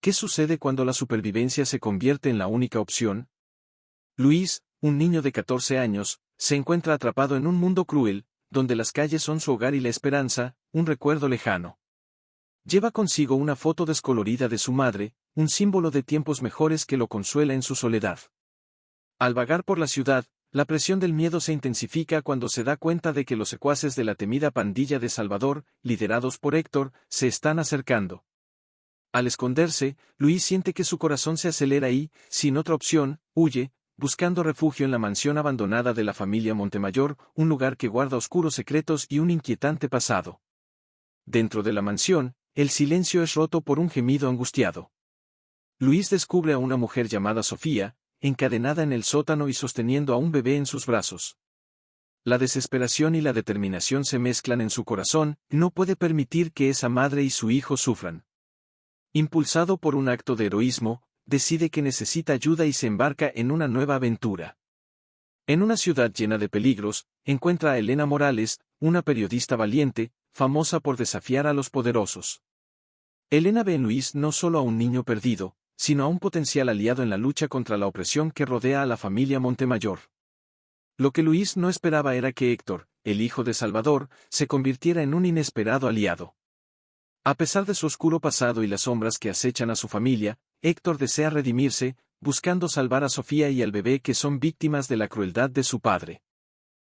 ¿Qué sucede cuando la supervivencia se convierte en la única opción? Luis, un niño de 14 años, se encuentra atrapado en un mundo cruel, donde las calles son su hogar y la esperanza, un recuerdo lejano. Lleva consigo una foto descolorida de su madre, un símbolo de tiempos mejores que lo consuela en su soledad. Al vagar por la ciudad, la presión del miedo se intensifica cuando se da cuenta de que los secuaces de la temida pandilla de Salvador, liderados por Héctor, se están acercando. Al esconderse, Luis siente que su corazón se acelera y, sin otra opción, huye, buscando refugio en la mansión abandonada de la familia Montemayor, un lugar que guarda oscuros secretos y un inquietante pasado. Dentro de la mansión, el silencio es roto por un gemido angustiado. Luis descubre a una mujer llamada Sofía, encadenada en el sótano y sosteniendo a un bebé en sus brazos. La desesperación y la determinación se mezclan en su corazón, no puede permitir que esa madre y su hijo sufran. Impulsado por un acto de heroísmo, decide que necesita ayuda y se embarca en una nueva aventura. En una ciudad llena de peligros, encuentra a Elena Morales, una periodista valiente, famosa por desafiar a los poderosos. Elena ve en Luis no solo a un niño perdido, sino a un potencial aliado en la lucha contra la opresión que rodea a la familia Montemayor. Lo que Luis no esperaba era que Héctor, el hijo de Salvador, se convirtiera en un inesperado aliado. A pesar de su oscuro pasado y las sombras que acechan a su familia, Héctor desea redimirse, buscando salvar a Sofía y al bebé que son víctimas de la crueldad de su padre.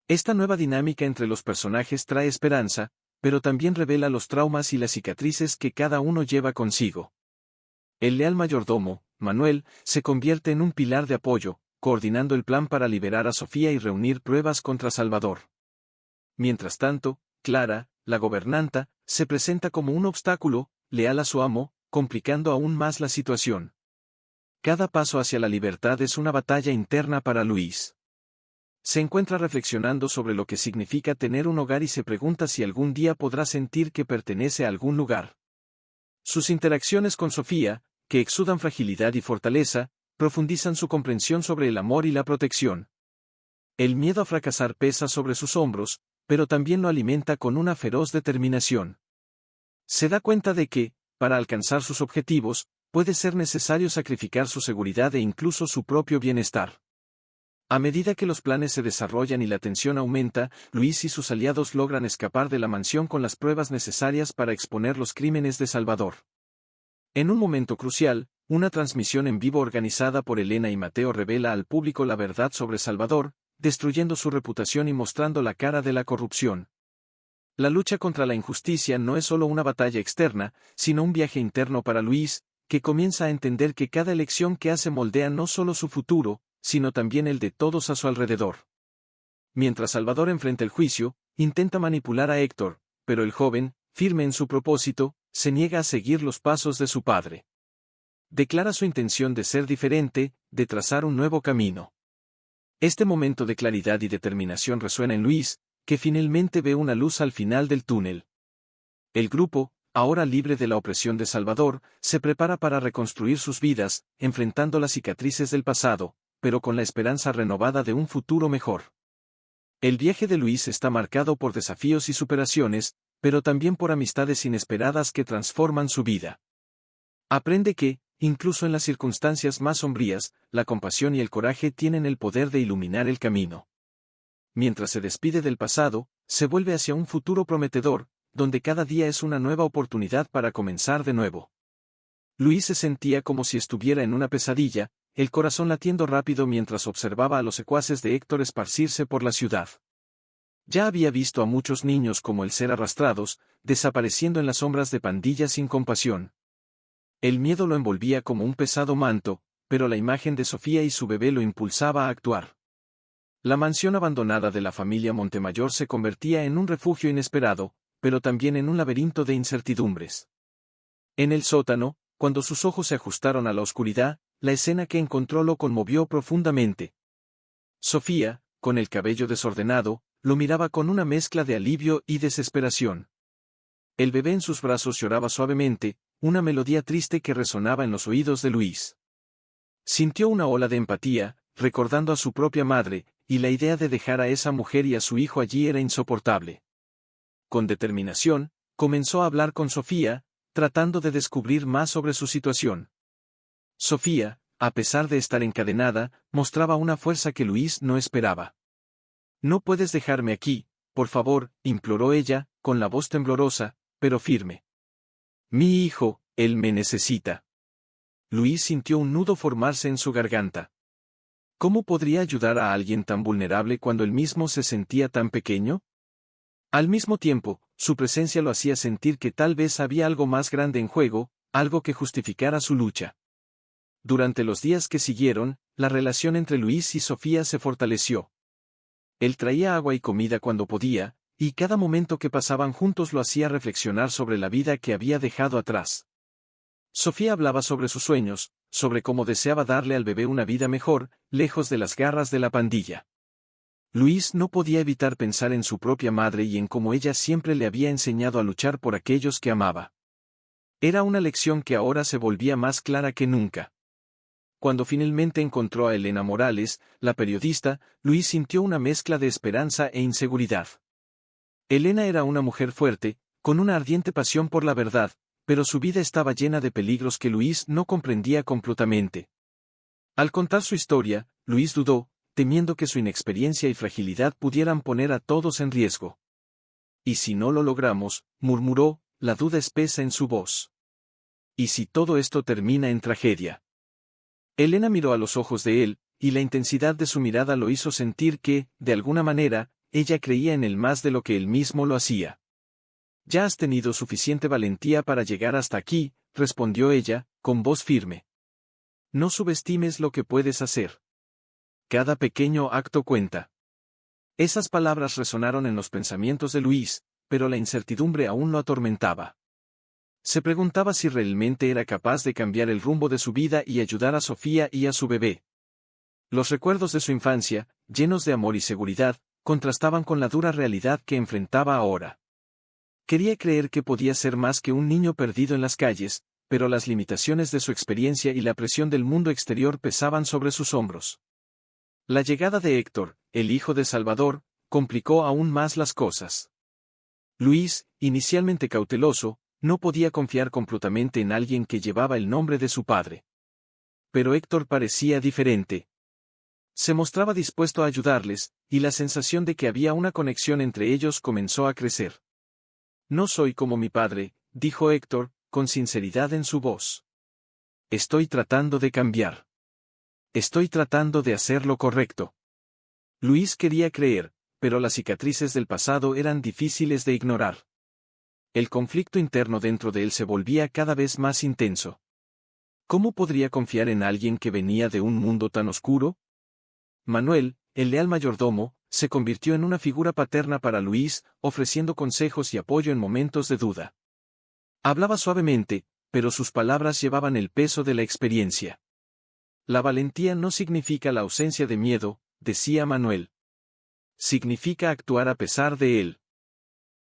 Esta nueva dinámica entre los personajes trae esperanza, pero también revela los traumas y las cicatrices que cada uno lleva consigo. El leal mayordomo, Manuel, se convierte en un pilar de apoyo, coordinando el plan para liberar a Sofía y reunir pruebas contra Salvador. Mientras tanto, Clara, la gobernanta, se presenta como un obstáculo, leal a su amo, complicando aún más la situación. Cada paso hacia la libertad es una batalla interna para Luis. Se encuentra reflexionando sobre lo que significa tener un hogar y se pregunta si algún día podrá sentir que pertenece a algún lugar. Sus interacciones con Sofía, que exudan fragilidad y fortaleza, profundizan su comprensión sobre el amor y la protección. El miedo a fracasar pesa sobre sus hombros, pero también lo alimenta con una feroz determinación. Se da cuenta de que, para alcanzar sus objetivos, puede ser necesario sacrificar su seguridad e incluso su propio bienestar. A medida que los planes se desarrollan y la tensión aumenta, Luis y sus aliados logran escapar de la mansión con las pruebas necesarias para exponer los crímenes de Salvador. En un momento crucial, una transmisión en vivo organizada por Elena y Mateo revela al público la verdad sobre Salvador, destruyendo su reputación y mostrando la cara de la corrupción. La lucha contra la injusticia no es solo una batalla externa, sino un viaje interno para Luis, que comienza a entender que cada elección que hace moldea no solo su futuro, sino también el de todos a su alrededor. Mientras Salvador enfrenta el juicio, intenta manipular a Héctor, pero el joven, firme en su propósito, se niega a seguir los pasos de su padre. Declara su intención de ser diferente, de trazar un nuevo camino. Este momento de claridad y determinación resuena en Luis, que finalmente ve una luz al final del túnel. El grupo, ahora libre de la opresión de Salvador, se prepara para reconstruir sus vidas, enfrentando las cicatrices del pasado, pero con la esperanza renovada de un futuro mejor. El viaje de Luis está marcado por desafíos y superaciones, pero también por amistades inesperadas que transforman su vida. Aprende que, incluso en las circunstancias más sombrías, la compasión y el coraje tienen el poder de iluminar el camino. Mientras se despide del pasado, se vuelve hacia un futuro prometedor, donde cada día es una nueva oportunidad para comenzar de nuevo. Luis se sentía como si estuviera en una pesadilla, el corazón latiendo rápido mientras observaba a los secuaces de Héctor esparcirse por la ciudad. Ya había visto a muchos niños como él ser arrastrados, desapareciendo en las sombras de pandillas sin compasión. El miedo lo envolvía como un pesado manto, pero la imagen de Sofía y su bebé lo impulsaba a actuar. La mansión abandonada de la familia Montemayor se convertía en un refugio inesperado, pero también en un laberinto de incertidumbres. En el sótano, cuando sus ojos se ajustaron a la oscuridad, la escena que encontró lo conmovió profundamente. Sofía, con el cabello desordenado, lo miraba con una mezcla de alivio y desesperación. El bebé en sus brazos lloraba suavemente, una melodía triste que resonaba en los oídos de Luis. Sintió una ola de empatía, recordando a su propia madre, y la idea de dejar a esa mujer y a su hijo allí era insoportable. Con determinación, comenzó a hablar con Sofía, tratando de descubrir más sobre su situación. Sofía, a pesar de estar encadenada, mostraba una fuerza que Luis no esperaba. «No puedes dejarme aquí, por favor», imploró ella, con la voz temblorosa, pero firme. «Mi hijo, él me necesita». Luis sintió un nudo formarse en su garganta. ¿Cómo podría ayudar a alguien tan vulnerable cuando él mismo se sentía tan pequeño? Al mismo tiempo, su presencia lo hacía sentir que tal vez había algo más grande en juego, algo que justificara su lucha. Durante los días que siguieron, la relación entre Luis y Sofía se fortaleció. Él traía agua y comida cuando podía, y cada momento que pasaban juntos lo hacía reflexionar sobre la vida que había dejado atrás. Sofía hablaba sobre sus sueños, sobre cómo deseaba darle al bebé una vida mejor, lejos de las garras de la pandilla. Luis no podía evitar pensar en su propia madre y en cómo ella siempre le había enseñado a luchar por aquellos que amaba. Era una lección que ahora se volvía más clara que nunca. Cuando finalmente encontró a Elena Morales, la periodista, Luis sintió una mezcla de esperanza e inseguridad. Elena era una mujer fuerte, con una ardiente pasión por la verdad, pero su vida estaba llena de peligros que Luis no comprendía completamente. Al contar su historia, Luis dudó, temiendo que su inexperiencia y fragilidad pudieran poner a todos en riesgo. «¿Y si no lo logramos?», murmuró, la duda espesa en su voz. «¿Y si todo esto termina en tragedia?». Elena miró a los ojos de él, y la intensidad de su mirada lo hizo sentir que, de alguna manera, ella creía en él más de lo que él mismo lo hacía. «Ya has tenido suficiente valentía para llegar hasta aquí», respondió ella, con voz firme. «No subestimes lo que puedes hacer. Cada pequeño acto cuenta». Esas palabras resonaron en los pensamientos de Luis, pero la incertidumbre aún lo atormentaba. Se preguntaba si realmente era capaz de cambiar el rumbo de su vida y ayudar a Sofía y a su bebé. Los recuerdos de su infancia, llenos de amor y seguridad, contrastaban con la dura realidad que enfrentaba ahora. Quería creer que podía ser más que un niño perdido en las calles, pero las limitaciones de su experiencia y la presión del mundo exterior pesaban sobre sus hombros. La llegada de Héctor, el hijo de Salvador, complicó aún más las cosas. Luis, inicialmente cauteloso, no podía confiar completamente en alguien que llevaba el nombre de su padre. Pero Héctor parecía diferente. Se mostraba dispuesto a ayudarles, y la sensación de que había una conexión entre ellos comenzó a crecer. «No soy como mi padre», dijo Héctor, con sinceridad en su voz. «Estoy tratando de cambiar. Estoy tratando de hacer lo correcto». Luis quería creer, pero las cicatrices del pasado eran difíciles de ignorar. El conflicto interno dentro de él se volvía cada vez más intenso. ¿Cómo podría confiar en alguien que venía de un mundo tan oscuro? Manuel, el leal mayordomo, se convirtió en una figura paterna para Luis, ofreciendo consejos y apoyo en momentos de duda. Hablaba suavemente, pero sus palabras llevaban el peso de la experiencia. «La valentía no significa la ausencia de miedo», decía Manuel. «Significa actuar a pesar de él».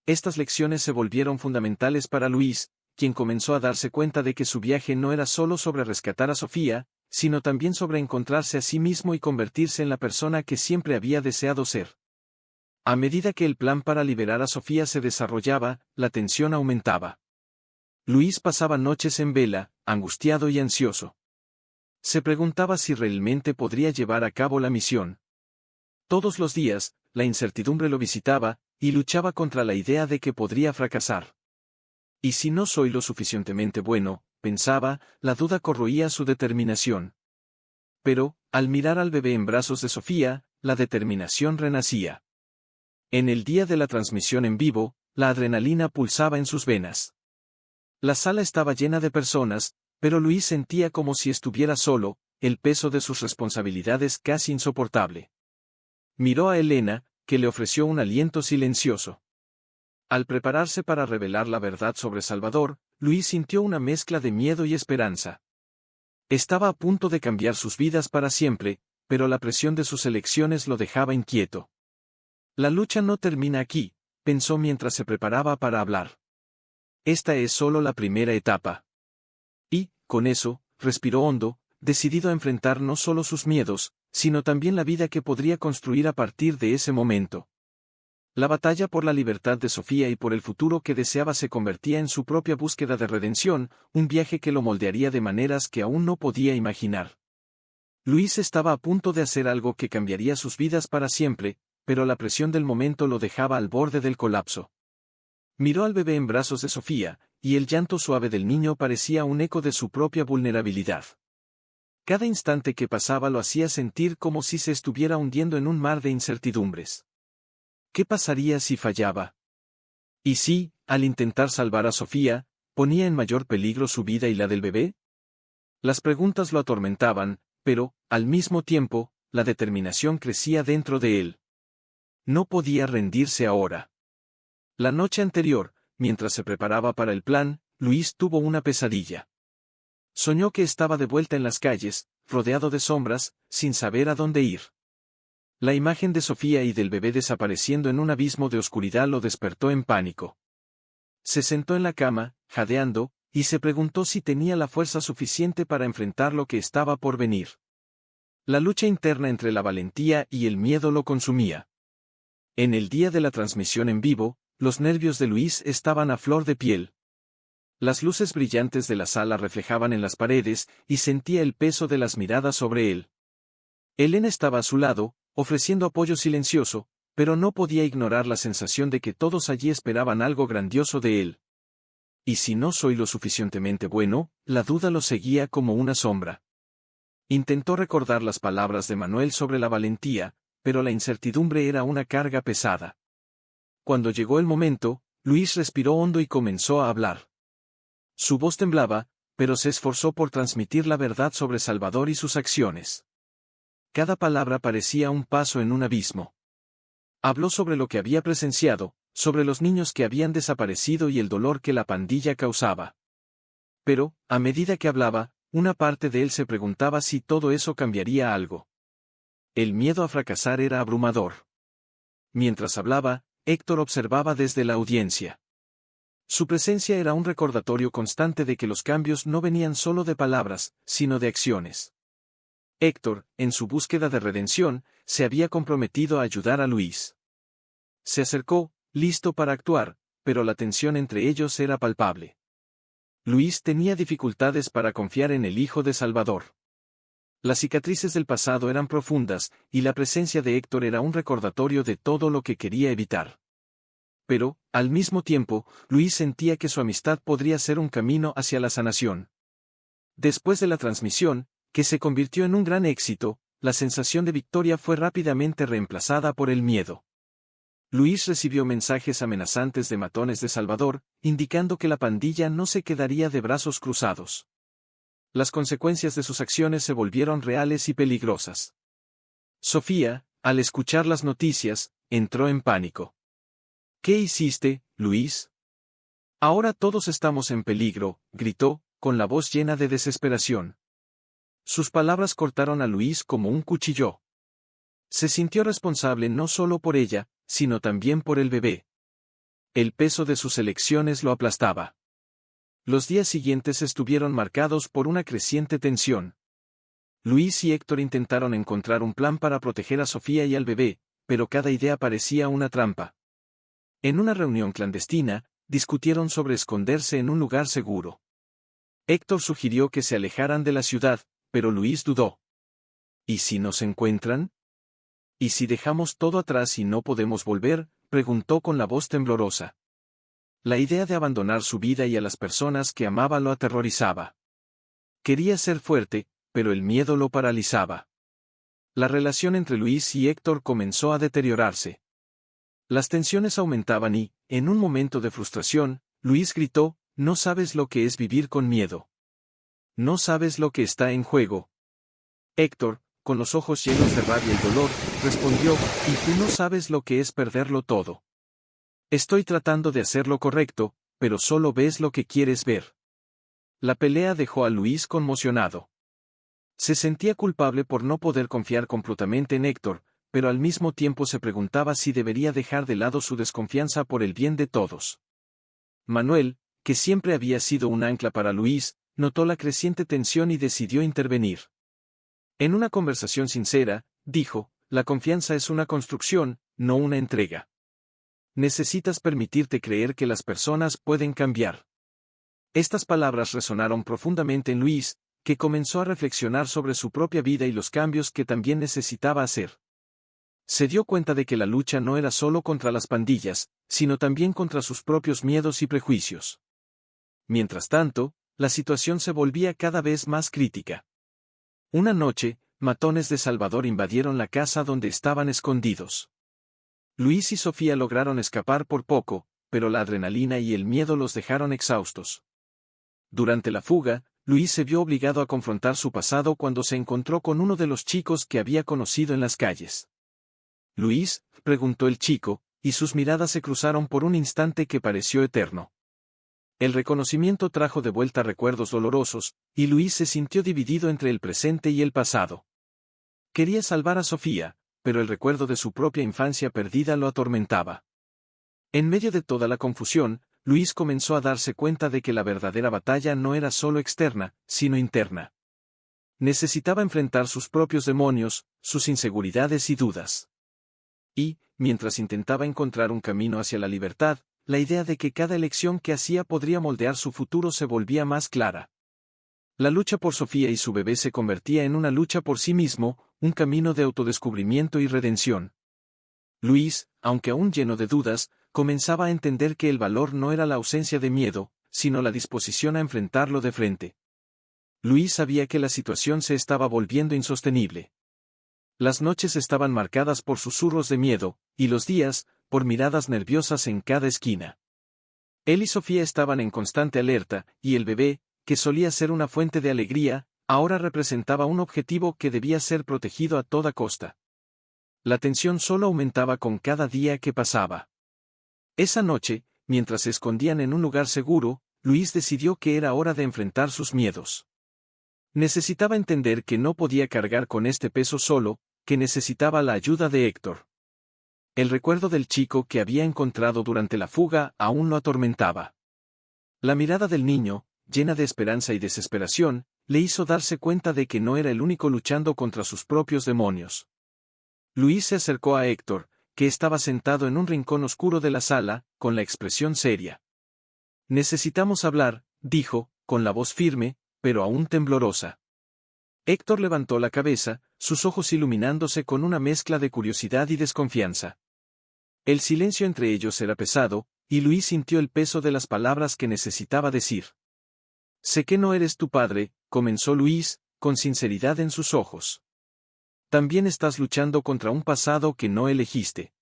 Estas lecciones se volvieron fundamentales para Luis, quien comenzó a darse cuenta de que su viaje no era solo sobre rescatar a Sofía, sino también sobre encontrarse a sí mismo y convertirse en la persona que siempre había deseado ser. A medida que el plan para liberar a Sofía se desarrollaba, la tensión aumentaba. Luis pasaba noches en vela, angustiado y ansioso. Se preguntaba si realmente podría llevar a cabo la misión. Todos los días, la incertidumbre lo visitaba, y luchaba contra la idea de que podría fracasar. «¿Y si no soy lo suficientemente bueno?», pensaba, la duda corroía su determinación. Pero, al mirar al bebé en brazos de Sofía, la determinación renacía. En el día de la transmisión en vivo, la adrenalina pulsaba en sus venas. La sala estaba llena de personas, pero Luis sentía como si estuviera solo, el peso de sus responsabilidades casi insoportable. Miró a Elena, que le ofreció un aliento silencioso. Al prepararse para revelar la verdad sobre Salvador, Luis sintió una mezcla de miedo y esperanza. Estaba a punto de cambiar sus vidas para siempre, pero la presión de sus elecciones lo dejaba inquieto. «La lucha no termina aquí», pensó mientras se preparaba para hablar. «Esta es solo la primera etapa». Y, con eso, respiró hondo, decidido a enfrentar no solo sus miedos, sino también la vida que podría construir a partir de ese momento. La batalla por la libertad de Sofía y por el futuro que deseaba se convertía en su propia búsqueda de redención, un viaje que lo moldearía de maneras que aún no podía imaginar. Luis estaba a punto de hacer algo que cambiaría sus vidas para siempre, pero la presión del momento lo dejaba al borde del colapso. Miró al bebé en brazos de Sofía, y el llanto suave del niño parecía un eco de su propia vulnerabilidad. Cada instante que pasaba lo hacía sentir como si se estuviera hundiendo en un mar de incertidumbres. ¿Qué pasaría si fallaba? ¿Y si, al intentar salvar a Sofía, ponía en mayor peligro su vida y la del bebé? Las preguntas lo atormentaban, pero, al mismo tiempo, la determinación crecía dentro de él. No podía rendirse ahora. La noche anterior, mientras se preparaba para el plan, Luis tuvo una pesadilla. Soñó que estaba de vuelta en las calles, rodeado de sombras, sin saber a dónde ir. La imagen de Sofía y del bebé desapareciendo en un abismo de oscuridad lo despertó en pánico. Se sentó en la cama, jadeando, y se preguntó si tenía la fuerza suficiente para enfrentar lo que estaba por venir. La lucha interna entre la valentía y el miedo lo consumía. En el día de la transmisión en vivo, los nervios de Luis estaban a flor de piel. Las luces brillantes de la sala reflejaban en las paredes, y sentía el peso de las miradas sobre él. Elena estaba a su lado, ofreciendo apoyo silencioso, pero no podía ignorar la sensación de que todos allí esperaban algo grandioso de él. ¿Y si no soy lo suficientemente bueno? La duda lo seguía como una sombra. Intentó recordar las palabras de Manuel sobre la valentía, pero la incertidumbre era una carga pesada. Cuando llegó el momento, Luis respiró hondo y comenzó a hablar. Su voz temblaba, pero se esforzó por transmitir la verdad sobre Salvador y sus acciones. Cada palabra parecía un paso en un abismo. Habló sobre lo que había presenciado, sobre los niños que habían desaparecido y el dolor que la pandilla causaba. Pero, a medida que hablaba, una parte de él se preguntaba si todo eso cambiaría algo. El miedo a fracasar era abrumador. Mientras hablaba, Héctor observaba desde la audiencia. Su presencia era un recordatorio constante de que los cambios no venían solo de palabras, sino de acciones. Héctor, en su búsqueda de redención, se había comprometido a ayudar a Luis. Se acercó, listo para actuar, pero la tensión entre ellos era palpable. Luis tenía dificultades para confiar en el hijo de Salvador. Las cicatrices del pasado eran profundas, y la presencia de Héctor era un recordatorio de todo lo que quería evitar. Pero, al mismo tiempo, Luis sentía que su amistad podría ser un camino hacia la sanación. Después de la transmisión, que se convirtió en un gran éxito, la sensación de victoria fue rápidamente reemplazada por el miedo. Luis recibió mensajes amenazantes de matones de Salvador, indicando que la pandilla no se quedaría de brazos cruzados. Las consecuencias de sus acciones se volvieron reales y peligrosas. Sofía, al escuchar las noticias, entró en pánico. ¿Qué hiciste, Luis? Ahora todos estamos en peligro, gritó, con la voz llena de desesperación. Sus palabras cortaron a Luis como un cuchillo. Se sintió responsable no solo por ella, sino también por el bebé. El peso de sus elecciones lo aplastaba. Los días siguientes estuvieron marcados por una creciente tensión. Luis y Héctor intentaron encontrar un plan para proteger a Sofía y al bebé, pero cada idea parecía una trampa. En una reunión clandestina, discutieron sobre esconderse en un lugar seguro. Héctor sugirió que se alejaran de la ciudad, pero Luis dudó. ¿Y si nos encuentran? ¿Y si dejamos todo atrás y no podemos volver?, preguntó con la voz temblorosa. La idea de abandonar su vida y a las personas que amaba lo aterrorizaba. Quería ser fuerte, pero el miedo lo paralizaba. La relación entre Luis y Héctor comenzó a deteriorarse. Las tensiones aumentaban y, en un momento de frustración, Luis gritó: «No sabes lo que es vivir con miedo. No sabes lo que está en juego». Héctor, con los ojos llenos de rabia y dolor, respondió: «¿Y tú no sabes lo que es perderlo todo? Estoy tratando de hacer lo correcto, pero solo ves lo que quieres ver». La pelea dejó a Luis conmocionado. Se sentía culpable por no poder confiar completamente en Héctor, pero al mismo tiempo se preguntaba si debería dejar de lado su desconfianza por el bien de todos. Manuel, que siempre había sido un ancla para Luis, notó la creciente tensión y decidió intervenir. En una conversación sincera, dijo: «La confianza es una construcción, no una entrega. Necesitas permitirte creer que las personas pueden cambiar. Estas palabras resonaron profundamente en Luis, que comenzó a reflexionar sobre su propia vida y los cambios que también necesitaba hacer. Se dio cuenta de que la lucha no era solo contra las pandillas, sino también contra sus propios miedos y prejuicios. Mientras tanto, la situación se volvía cada vez más crítica. Una noche, matones de Salvador invadieron la casa donde estaban escondidos. Luis y Sofía lograron escapar por poco, pero la adrenalina y el miedo los dejaron exhaustos. Durante la fuga, Luis se vio obligado a confrontar su pasado cuando se encontró con uno de los chicos que había conocido en las calles. «Luis», preguntó el chico, y sus miradas se cruzaron por un instante que pareció eterno. El reconocimiento trajo de vuelta recuerdos dolorosos, y Luis se sintió dividido entre el presente y el pasado. Quería salvar a Sofía, pero el recuerdo de su propia infancia perdida lo atormentaba. En medio de toda la confusión, Luis comenzó a darse cuenta de que la verdadera batalla no era solo externa, sino interna. Necesitaba enfrentar sus propios demonios, sus inseguridades y dudas. Y, mientras intentaba encontrar un camino hacia la libertad, la idea de que cada elección que hacía podría moldear su futuro se volvía más clara. La lucha por Sofía y su bebé se convertía en una lucha por sí mismo, un camino de autodescubrimiento y redención. Luis, aunque aún lleno de dudas, comenzaba a entender que el valor no era la ausencia de miedo, sino la disposición a enfrentarlo de frente. Luis sabía que la situación se estaba volviendo insostenible. Las noches estaban marcadas por susurros de miedo, y los días, por miradas nerviosas en cada esquina. Él y Sofía estaban en constante alerta, y el bebé, que solía ser una fuente de alegría, ahora representaba un objetivo que debía ser protegido a toda costa. La tensión solo aumentaba con cada día que pasaba. Esa noche, mientras se escondían en un lugar seguro, Luis decidió que era hora de enfrentar sus miedos. Necesitaba entender que no podía cargar con este peso solo, que necesitaba la ayuda de Héctor. El recuerdo del chico que había encontrado durante la fuga aún lo atormentaba. La mirada del niño, llena de esperanza y desesperación, le hizo darse cuenta de que no era el único luchando contra sus propios demonios. Luis se acercó a Héctor, que estaba sentado en un rincón oscuro de la sala, con la expresión seria. «Necesitamos hablar», dijo, con la voz firme, pero aún temblorosa. Héctor levantó la cabeza, sus ojos iluminándose con una mezcla de curiosidad y desconfianza. El silencio entre ellos era pesado, y Luis sintió el peso de las palabras que necesitaba decir. «Sé que no eres tu padre», comenzó Luis, con sinceridad en sus ojos. «También estás luchando contra un pasado que no elegiste.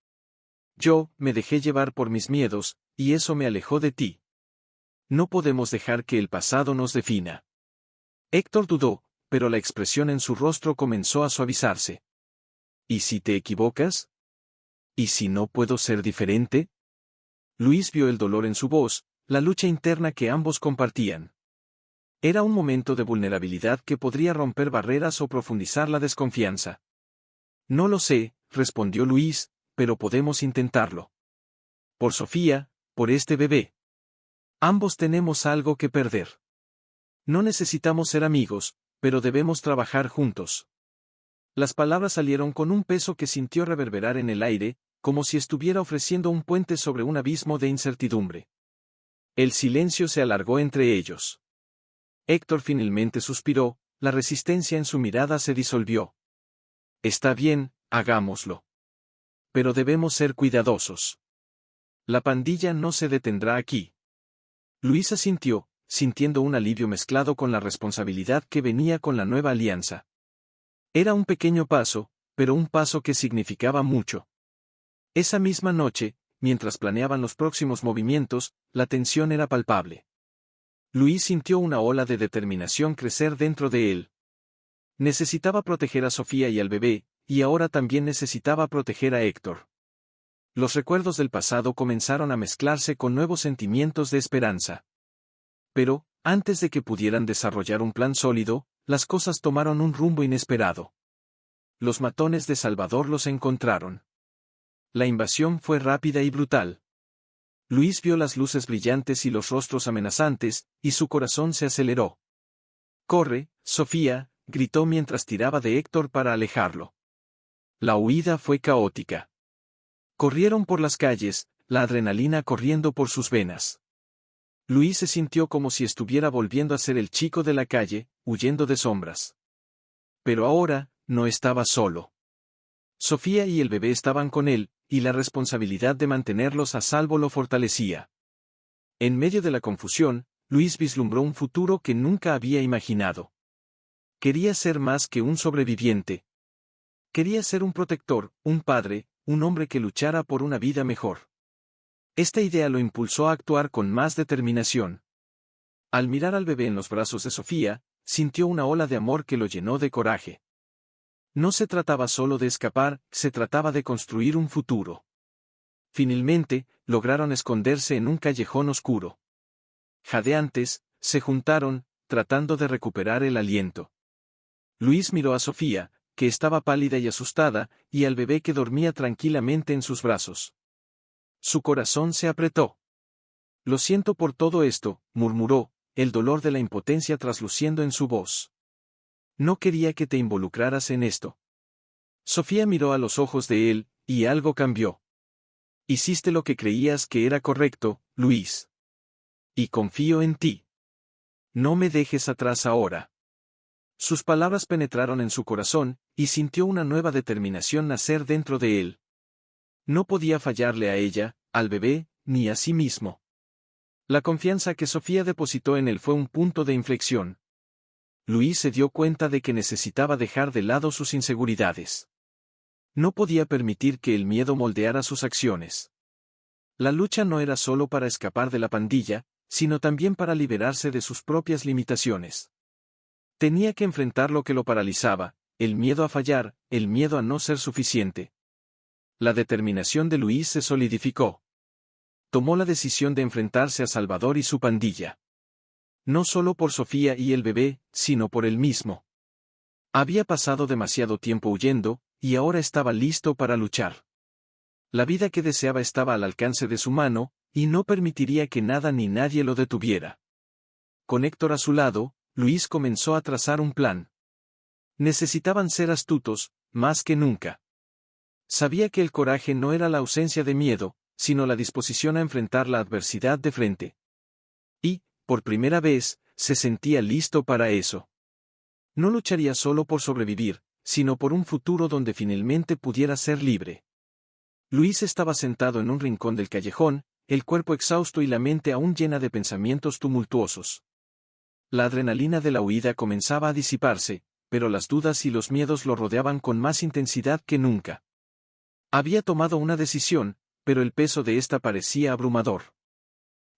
Yo, me dejé llevar por mis miedos, y eso me alejó de ti. No podemos dejar que el pasado nos defina». Héctor dudó, pero la expresión en su rostro comenzó a suavizarse. «¿Y si te equivocas? ¿Y si no puedo ser diferente?» Luis vio el dolor en su voz, la lucha interna que ambos compartían. Era un momento de vulnerabilidad que podría romper barreras o profundizar la desconfianza. «No lo sé», respondió Luis, «pero podemos intentarlo. Por Sofía, por este bebé. Ambos tenemos algo que perder. No necesitamos ser amigos, pero debemos trabajar juntos». Las palabras salieron con un peso que sintió reverberar en el aire, como si estuviera ofreciendo un puente sobre un abismo de incertidumbre. El silencio se alargó entre ellos. Héctor finalmente suspiró, la resistencia en su mirada se disolvió. «Está bien, hagámoslo. Pero debemos ser cuidadosos. La pandilla no se detendrá aquí». Luis asintió, sintiendo un alivio mezclado con la responsabilidad que venía con la nueva alianza. Era un pequeño paso, pero un paso que significaba mucho. Esa misma noche, mientras planeaban los próximos movimientos, la tensión era palpable. Luis sintió una ola de determinación crecer dentro de él. Necesitaba proteger a Sofía y al bebé, y ahora también necesitaba proteger a Héctor. Los recuerdos del pasado comenzaron a mezclarse con nuevos sentimientos de esperanza. Pero, antes de que pudieran desarrollar un plan sólido, las cosas tomaron un rumbo inesperado. Los matones de Salvador los encontraron. La invasión fue rápida y brutal. Luis vio las luces brillantes y los rostros amenazantes, y su corazón se aceleró. «¡Corre, Sofía!», gritó mientras tiraba de Héctor para alejarlo. La huida fue caótica. Corrieron por las calles, la adrenalina corriendo por sus venas. Luis se sintió como si estuviera volviendo a ser el chico de la calle, huyendo de sombras. Pero ahora, no estaba solo. Sofía y el bebé estaban con él, y la responsabilidad de mantenerlos a salvo lo fortalecía. En medio de la confusión, Luis vislumbró un futuro que nunca había imaginado. Quería ser más que un sobreviviente. Quería ser un protector, un padre, un hombre que luchara por una vida mejor. Esta idea lo impulsó a actuar con más determinación. Al mirar al bebé en los brazos de Sofía, sintió una ola de amor que lo llenó de coraje. No se trataba solo de escapar, se trataba de construir un futuro. Finalmente, lograron esconderse en un callejón oscuro. Jadeantes, se juntaron, tratando de recuperar el aliento. Luis miró a Sofía, que estaba pálida y asustada, y al bebé que dormía tranquilamente en sus brazos. Su corazón se apretó. Lo siento por todo esto, murmuró, el dolor de la impotencia trasluciendo en su voz. No quería que te involucraras en esto. Sofía miró a los ojos de él, y algo cambió. Hiciste lo que creías que era correcto, Luis. Y confío en ti. No me dejes atrás ahora. Sus palabras penetraron en su corazón, y sintió una nueva determinación nacer dentro de él. No podía fallarle a ella, al bebé, ni a sí mismo. La confianza que Sofía depositó en él fue un punto de inflexión. Luis se dio cuenta de que necesitaba dejar de lado sus inseguridades. No podía permitir que el miedo moldeara sus acciones. La lucha no era solo para escapar de la pandilla, sino también para liberarse de sus propias limitaciones. Tenía que enfrentar lo que lo paralizaba, el miedo a fallar, el miedo a no ser suficiente. La determinación de Luis se solidificó. Tomó la decisión de enfrentarse a Salvador y su pandilla. No solo por Sofía y el bebé, sino por él mismo. Había pasado demasiado tiempo huyendo, y ahora estaba listo para luchar. La vida que deseaba estaba al alcance de su mano, y no permitiría que nada ni nadie lo detuviera. Con Héctor a su lado, Luis comenzó a trazar un plan. Necesitaban ser astutos, más que nunca. Sabía que el coraje no era la ausencia de miedo, sino la disposición a enfrentar la adversidad de frente. Y, por primera vez, se sentía listo para eso. No lucharía solo por sobrevivir, sino por un futuro donde finalmente pudiera ser libre. Luis estaba sentado en un rincón del callejón, el cuerpo exhausto y la mente aún llena de pensamientos tumultuosos. La adrenalina de la huida comenzaba a disiparse, pero las dudas y los miedos lo rodeaban con más intensidad que nunca. Había tomado una decisión, pero el peso de esta parecía abrumador.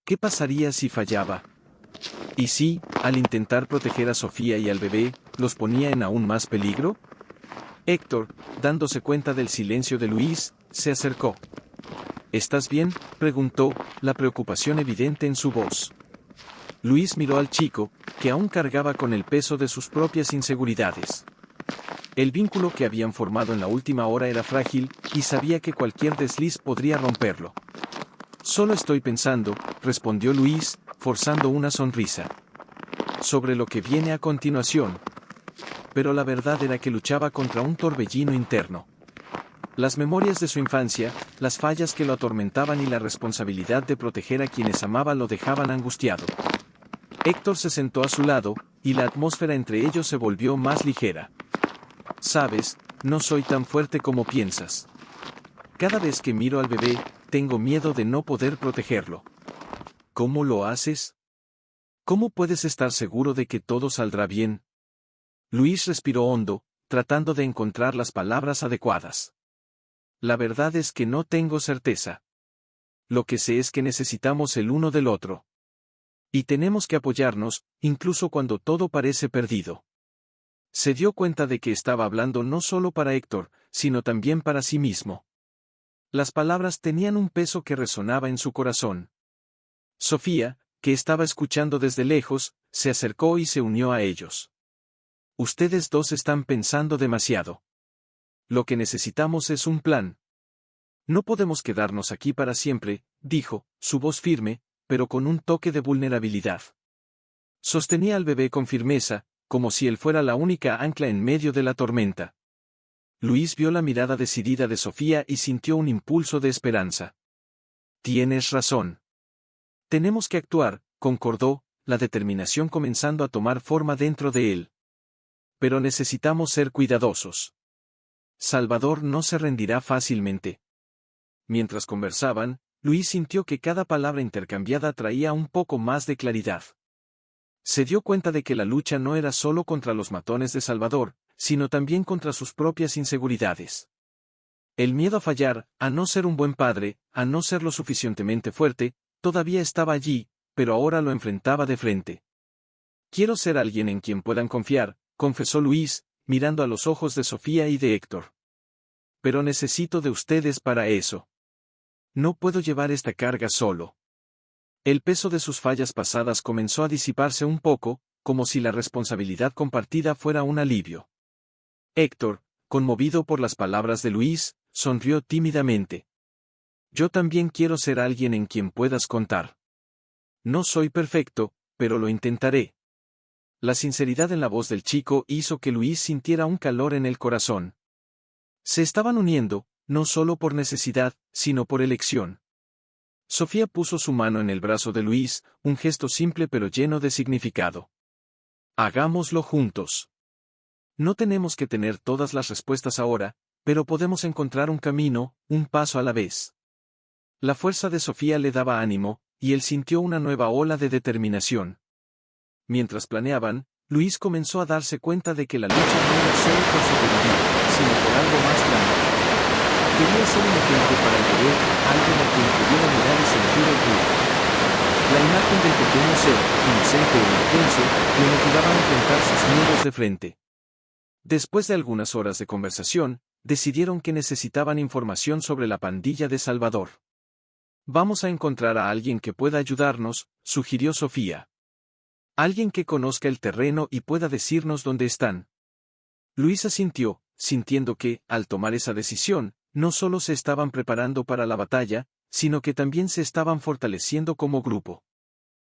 ¿Qué pasaría si fallaba? ¿Y si, al intentar proteger a Sofía y al bebé, los ponía en aún más peligro? Héctor, dándose cuenta del silencio de Luis, se acercó. ¿Estás bien?, preguntó, la preocupación evidente en su voz. Luis miró al chico, que aún cargaba con el peso de sus propias inseguridades. El vínculo que habían formado en la última hora era frágil, y sabía que cualquier desliz podría romperlo. Solo estoy pensando, respondió Luis, forzando una sonrisa. Sobre lo que viene a continuación. Pero la verdad era que luchaba contra un torbellino interno. Las memorias de su infancia, las fallas que lo atormentaban y la responsabilidad de proteger a quienes amaba lo dejaban angustiado. Héctor se sentó a su lado, y la atmósfera entre ellos se volvió más ligera. Sabes, no soy tan fuerte como piensas. Cada vez que miro al bebé, tengo miedo de no poder protegerlo. ¿Cómo lo haces? ¿Cómo puedes estar seguro de que todo saldrá bien? Luis respiró hondo, tratando de encontrar las palabras adecuadas. La verdad es que no tengo certeza. Lo que sé es que necesitamos el uno del otro. Y tenemos que apoyarnos, incluso cuando todo parece perdido. Se dio cuenta de que estaba hablando no solo para Héctor, sino también para sí mismo. Las palabras tenían un peso que resonaba en su corazón. Sofía, que estaba escuchando desde lejos, se acercó y se unió a ellos. Ustedes dos están pensando demasiado. Lo que necesitamos es un plan. No podemos quedarnos aquí para siempre, dijo, su voz firme, pero con un toque de vulnerabilidad. Sostenía al bebé con firmeza, como si él fuera la única ancla en medio de la tormenta. Luis vio la mirada decidida de Sofía y sintió un impulso de esperanza. Tienes razón. Tenemos que actuar, concordó, la determinación comenzando a tomar forma dentro de él. Pero necesitamos ser cuidadosos. Salvador no se rendirá fácilmente. Mientras conversaban, Luis sintió que cada palabra intercambiada traía un poco más de claridad. Se dio cuenta de que la lucha no era solo contra los matones de Salvador, sino también contra sus propias inseguridades. El miedo a fallar, a no ser un buen padre, a no ser lo suficientemente fuerte, todavía estaba allí, pero ahora lo enfrentaba de frente. Quiero ser alguien en quien puedan confiar, confesó Luis, mirando a los ojos de Sofía y de Héctor. Pero necesito de ustedes para eso. No puedo llevar esta carga solo. El peso de sus fallas pasadas comenzó a disiparse un poco, como si la responsabilidad compartida fuera un alivio. Héctor, conmovido por las palabras de Luis, sonrió tímidamente. Yo también quiero ser alguien en quien puedas contar. No soy perfecto, pero lo intentaré. La sinceridad en la voz del chico hizo que Luis sintiera un calor en el corazón. Se estaban uniendo, no solo por necesidad, sino por elección. Sofía puso su mano en el brazo de Luis, un gesto simple pero lleno de significado. Hagámoslo juntos. No tenemos que tener todas las respuestas ahora, pero podemos encontrar un camino, un paso a la vez. La fuerza de Sofía le daba ánimo, y él sintió una nueva ola de determinación. Mientras planeaban, Luis comenzó a darse cuenta de que la lucha no era solo por sobrevivir, sino por algo más grande. Quería ser un ejemplo para el bebé, alguien a quien pudiera mirar y sentir orgullo. La imagen del pequeño ser, inocente e indefenso, le motivaba a enfrentar sus miedos de frente. Después de algunas horas de conversación, decidieron que necesitaban información sobre la pandilla de Salvador. Vamos a encontrar a alguien que pueda ayudarnos, sugirió Sofía. Alguien que conozca el terreno y pueda decirnos dónde están. Luis asintió, sintiendo que, al tomar esa decisión, no solo se estaban preparando para la batalla, sino que también se estaban fortaleciendo como grupo.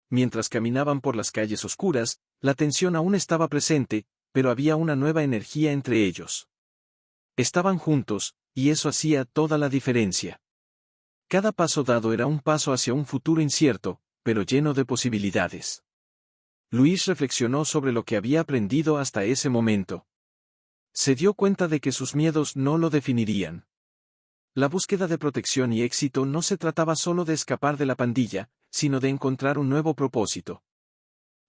Mientras caminaban por las calles oscuras, la tensión aún estaba presente, pero había una nueva energía entre ellos. Estaban juntos, y eso hacía toda la diferencia. Cada paso dado era un paso hacia un futuro incierto, pero lleno de posibilidades. Luis reflexionó sobre lo que había aprendido hasta ese momento. Se dio cuenta de que sus miedos no lo definirían. La búsqueda de protección y éxito no se trataba solo de escapar de la pandilla, sino de encontrar un nuevo propósito.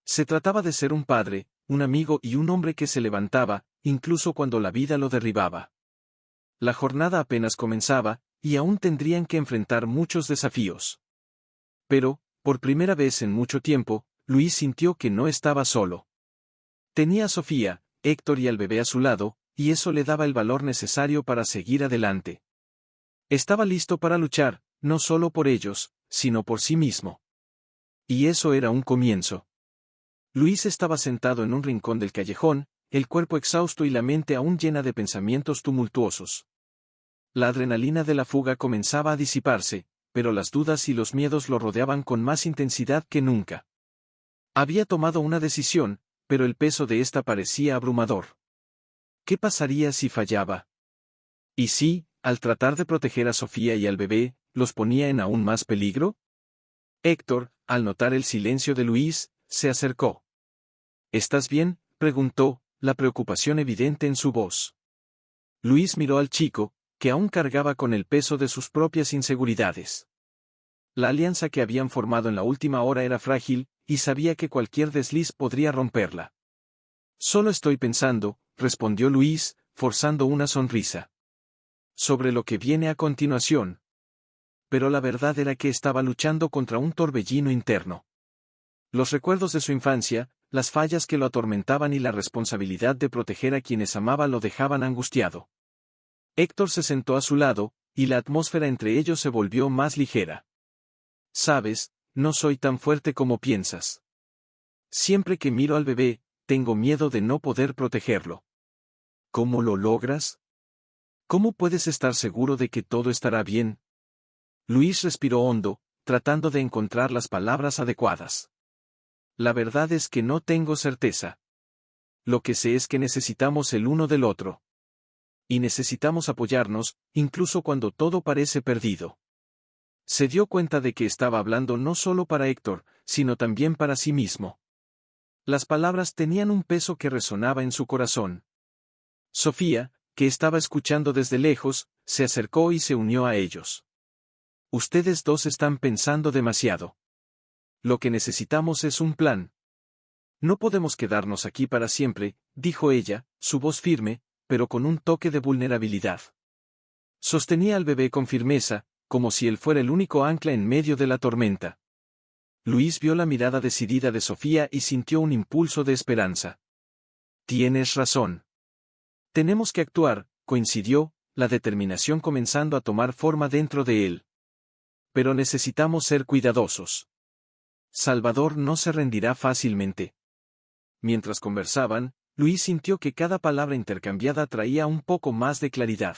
Se trataba de ser un padre, un amigo y un hombre que se levantaba, incluso cuando la vida lo derribaba. La jornada apenas comenzaba, y aún tendrían que enfrentar muchos desafíos. Pero, por primera vez en mucho tiempo, Luis sintió que no estaba solo. Tenía a Sofía, Héctor y al bebé a su lado, y eso le daba el valor necesario para seguir adelante. Estaba listo para luchar, no solo por ellos, sino por sí mismo. Y eso era un comienzo. Luis estaba sentado en un rincón del callejón, el cuerpo exhausto y la mente aún llena de pensamientos tumultuosos. La adrenalina de la fuga comenzaba a disiparse, pero las dudas y los miedos lo rodeaban con más intensidad que nunca. Había tomado una decisión, pero el peso de esta parecía abrumador. ¿Qué pasaría si fallaba? ¿Y si, al tratar de proteger a Sofía y al bebé, los ponía en aún más peligro? Héctor, al notar el silencio de Luis, se acercó. ¿Estás bien?, preguntó, la preocupación evidente en su voz. Luis miró al chico, que aún cargaba con el peso de sus propias inseguridades. La alianza que habían formado en la última hora era frágil, y sabía que cualquier desliz podría romperla. Solo estoy pensando, respondió Luis, forzando una sonrisa. Sobre lo que viene a continuación. Pero la verdad era que estaba luchando contra un torbellino interno. Los recuerdos de su infancia, las fallas que lo atormentaban y la responsabilidad de proteger a quienes amaba lo dejaban angustiado. Héctor se sentó a su lado, y la atmósfera entre ellos se volvió más ligera. Sabes, no soy tan fuerte como piensas. Siempre que miro al bebé, tengo miedo de no poder protegerlo. ¿Cómo lo logras? ¿Cómo puedes estar seguro de que todo estará bien? Luis respiró hondo, tratando de encontrar las palabras adecuadas. La verdad es que no tengo certeza. Lo que sé es que necesitamos el uno del otro. Y necesitamos apoyarnos, incluso cuando todo parece perdido. Se dio cuenta de que estaba hablando no solo para Héctor, sino también para sí mismo. Las palabras tenían un peso que resonaba en su corazón. Sofía, que estaba escuchando desde lejos, se acercó y se unió a ellos. Ustedes dos están pensando demasiado. Lo que necesitamos es un plan. No podemos quedarnos aquí para siempre, dijo ella, su voz firme, pero con un toque de vulnerabilidad. Sostenía al bebé con firmeza, como si él fuera el único ancla en medio de la tormenta. Luis vio la mirada decidida de Sofía y sintió un impulso de esperanza. Tienes razón. Tenemos que actuar, coincidió, la determinación comenzando a tomar forma dentro de él. Pero necesitamos ser cuidadosos. Salvador no se rendirá fácilmente. Mientras conversaban, Luis sintió que cada palabra intercambiada traía un poco más de claridad.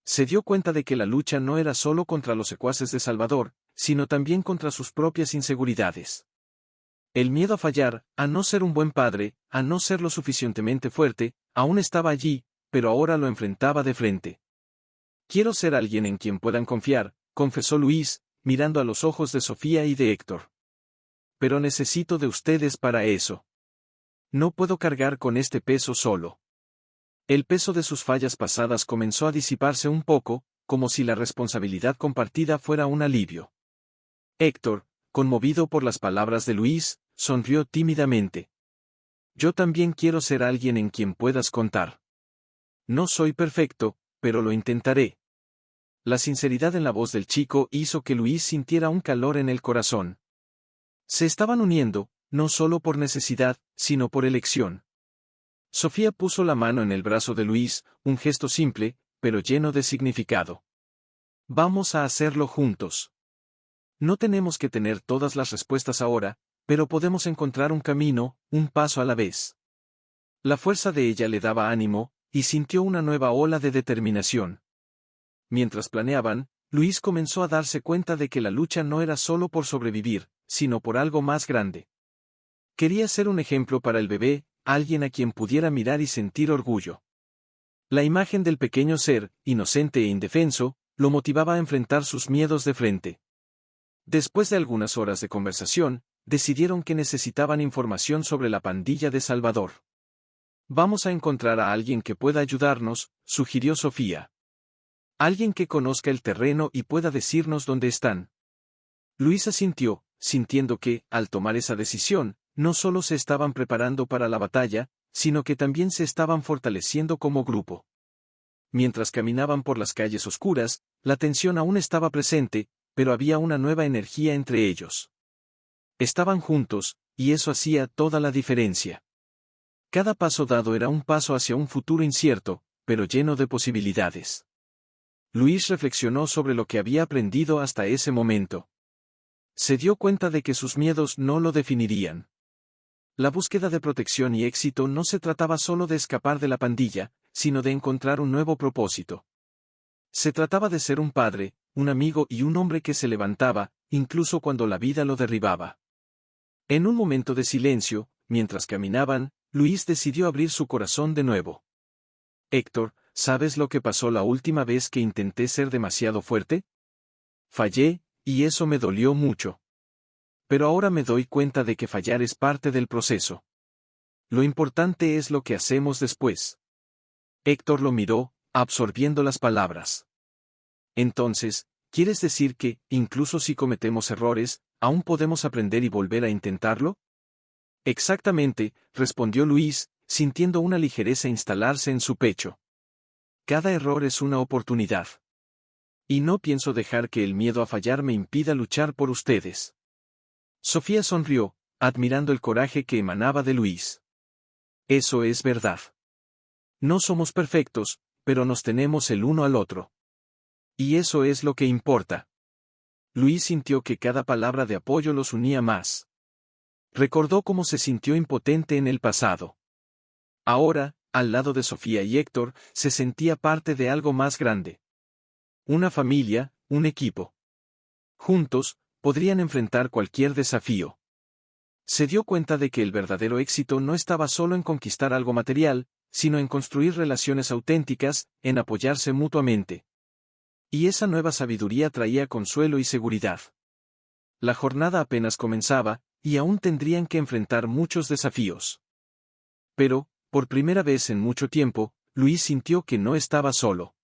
Se dio cuenta de que la lucha no era solo contra los secuaces de Salvador, sino también contra sus propias inseguridades. El miedo a fallar, a no ser un buen padre, a no ser lo suficientemente fuerte, aún estaba allí, pero ahora lo enfrentaba de frente. Quiero ser alguien en quien puedan confiar, confesó Luis, mirando a los ojos de Sofía y de Héctor. Pero necesito de ustedes para eso. No puedo cargar con este peso solo. El peso de sus fallas pasadas comenzó a disiparse un poco, como si la responsabilidad compartida fuera un alivio. Héctor, conmovido por las palabras de Luis, sonrió tímidamente. Yo también quiero ser alguien en quien puedas contar. No soy perfecto, pero lo intentaré. La sinceridad en la voz del chico hizo que Luis sintiera un calor en el corazón. Se estaban uniendo, no solo por necesidad, sino por elección. Sofía puso la mano en el brazo de Luis, un gesto simple, pero lleno de significado. Vamos a hacerlo juntos. No tenemos que tener todas las respuestas ahora, pero podemos encontrar un camino, un paso a la vez. La fuerza de ella le daba ánimo, y sintió una nueva ola de determinación. Mientras planeaban, Luis comenzó a darse cuenta de que la lucha no era solo por sobrevivir, sino por algo más grande. Quería ser un ejemplo para el bebé, alguien a quien pudiera mirar y sentir orgullo. La imagen del pequeño ser, inocente e indefenso, lo motivaba a enfrentar sus miedos de frente. Después de algunas horas de conversación, decidieron que necesitaban información sobre la pandilla de Salvador. Vamos a encontrar a alguien que pueda ayudarnos, sugirió Sofía. Alguien que conozca el terreno y pueda decirnos dónde están. Luis asintió, sintiendo que, al tomar esa decisión, no solo se estaban preparando para la batalla, sino que también se estaban fortaleciendo como grupo. Mientras caminaban por las calles oscuras, la tensión aún estaba presente, pero había una nueva energía entre ellos. Estaban juntos, y eso hacía toda la diferencia. Cada paso dado era un paso hacia un futuro incierto, pero lleno de posibilidades. Luis reflexionó sobre lo que había aprendido hasta ese momento. Se dio cuenta de que sus miedos no lo definirían. La búsqueda de protección y éxito no se trataba solo de escapar de la pandilla, sino de encontrar un nuevo propósito. Se trataba de ser un padre, un amigo y un hombre que se levantaba, incluso cuando la vida lo derribaba. En un momento de silencio, mientras caminaban, Luis decidió abrir su corazón de nuevo. Héctor, ¿sabes lo que pasó la última vez que intenté ser demasiado fuerte? Fallé, y eso me dolió mucho. Pero ahora me doy cuenta de que fallar es parte del proceso. Lo importante es lo que hacemos después. Héctor lo miró, absorbiendo las palabras. Entonces, ¿quieres decir que, incluso si cometemos errores, aún podemos aprender y volver a intentarlo? Exactamente, respondió Luis, sintiendo una ligereza instalarse en su pecho. Cada error es una oportunidad. Y no pienso dejar que el miedo a fallar me impida luchar por ustedes. Sofía sonrió, admirando el coraje que emanaba de Luis. Eso es verdad. No somos perfectos, pero nos tenemos el uno al otro. Y eso es lo que importa. Luis sintió que cada palabra de apoyo los unía más. Recordó cómo se sintió impotente en el pasado. Ahora, al lado de Sofía y Héctor, se sentía parte de algo más grande. Una familia, un equipo. Juntos, podrían enfrentar cualquier desafío. Se dio cuenta de que el verdadero éxito no estaba solo en conquistar algo material, sino en construir relaciones auténticas, en apoyarse mutuamente. Y esa nueva sabiduría traía consuelo y seguridad. La jornada apenas comenzaba, y aún tendrían que enfrentar muchos desafíos. Pero, por primera vez en mucho tiempo, Luis sintió que no estaba solo.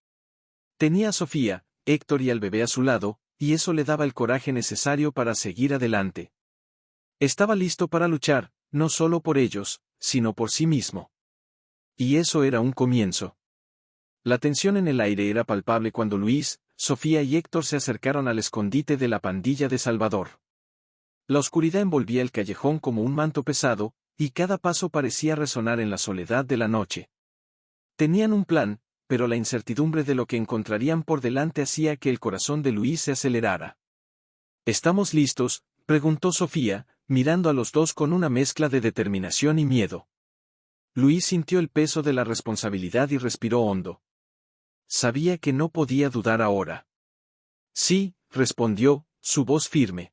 Tenía a Sofía, Héctor y al bebé a su lado, y eso le daba el coraje necesario para seguir adelante. Estaba listo para luchar, no solo por ellos, sino por sí mismo. Y eso era un comienzo. La tensión en el aire era palpable cuando Luis, Sofía y Héctor se acercaron al escondite de la pandilla de Salvador. La oscuridad envolvía el callejón como un manto pesado, y cada paso parecía resonar en la soledad de la noche. Tenían un plan, pero la incertidumbre de lo que encontrarían por delante hacía que el corazón de Luis se acelerara. ¿Estamos listos?, preguntó Sofía, mirando a los dos con una mezcla de determinación y miedo. Luis sintió el peso de la responsabilidad y respiró hondo. Sabía que no podía dudar ahora. Sí, respondió, su voz firme.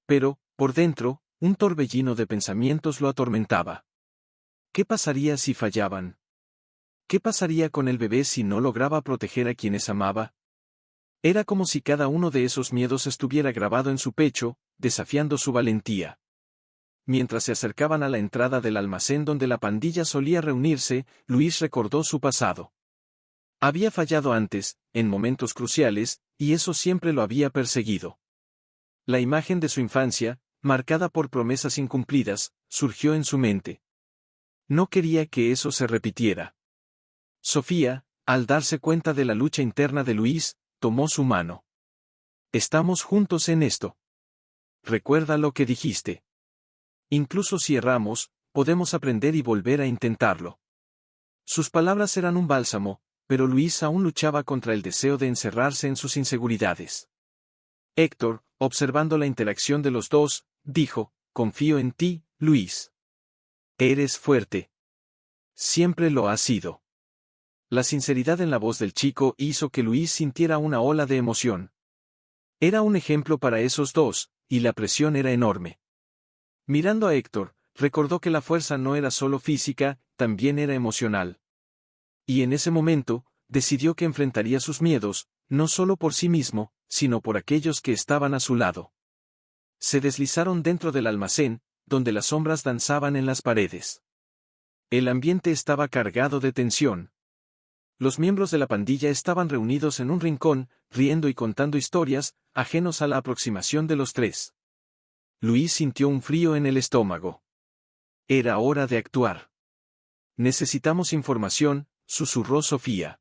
Pero, por dentro, un torbellino de pensamientos lo atormentaba. ¿Qué pasaría si fallaban? ¿Qué pasaría con el bebé si no lograba proteger a quienes amaba? Era como si cada uno de esos miedos estuviera grabado en su pecho, desafiando su valentía. Mientras se acercaban a la entrada del almacén donde la pandilla solía reunirse, Luis recordó su pasado. Había fallado antes, en momentos cruciales, y eso siempre lo había perseguido. La imagen de su infancia, marcada por promesas incumplidas, surgió en su mente. No quería que eso se repitiera. Sofía, al darse cuenta de la lucha interna de Luis, tomó su mano. Estamos juntos en esto. Recuerda lo que dijiste. Incluso si erramos, podemos aprender y volver a intentarlo. Sus palabras eran un bálsamo, pero Luis aún luchaba contra el deseo de encerrarse en sus inseguridades. Héctor, observando la interacción de los dos, dijo, confío en ti, Luis. Eres fuerte. Siempre lo has sido. La sinceridad en la voz del chico hizo que Luis sintiera una ola de emoción. Era un ejemplo para esos dos, y la presión era enorme. Mirando a Héctor, recordó que la fuerza no era solo física, también era emocional. Y en ese momento, decidió que enfrentaría sus miedos, no solo por sí mismo, sino por aquellos que estaban a su lado. Se deslizaron dentro del almacén, donde las sombras danzaban en las paredes. El ambiente estaba cargado de tensión. Los miembros de la pandilla estaban reunidos en un rincón, riendo y contando historias, ajenos a la aproximación de los tres. Luis sintió un frío en el estómago. Era hora de actuar. Necesitamos información, susurró Sofía.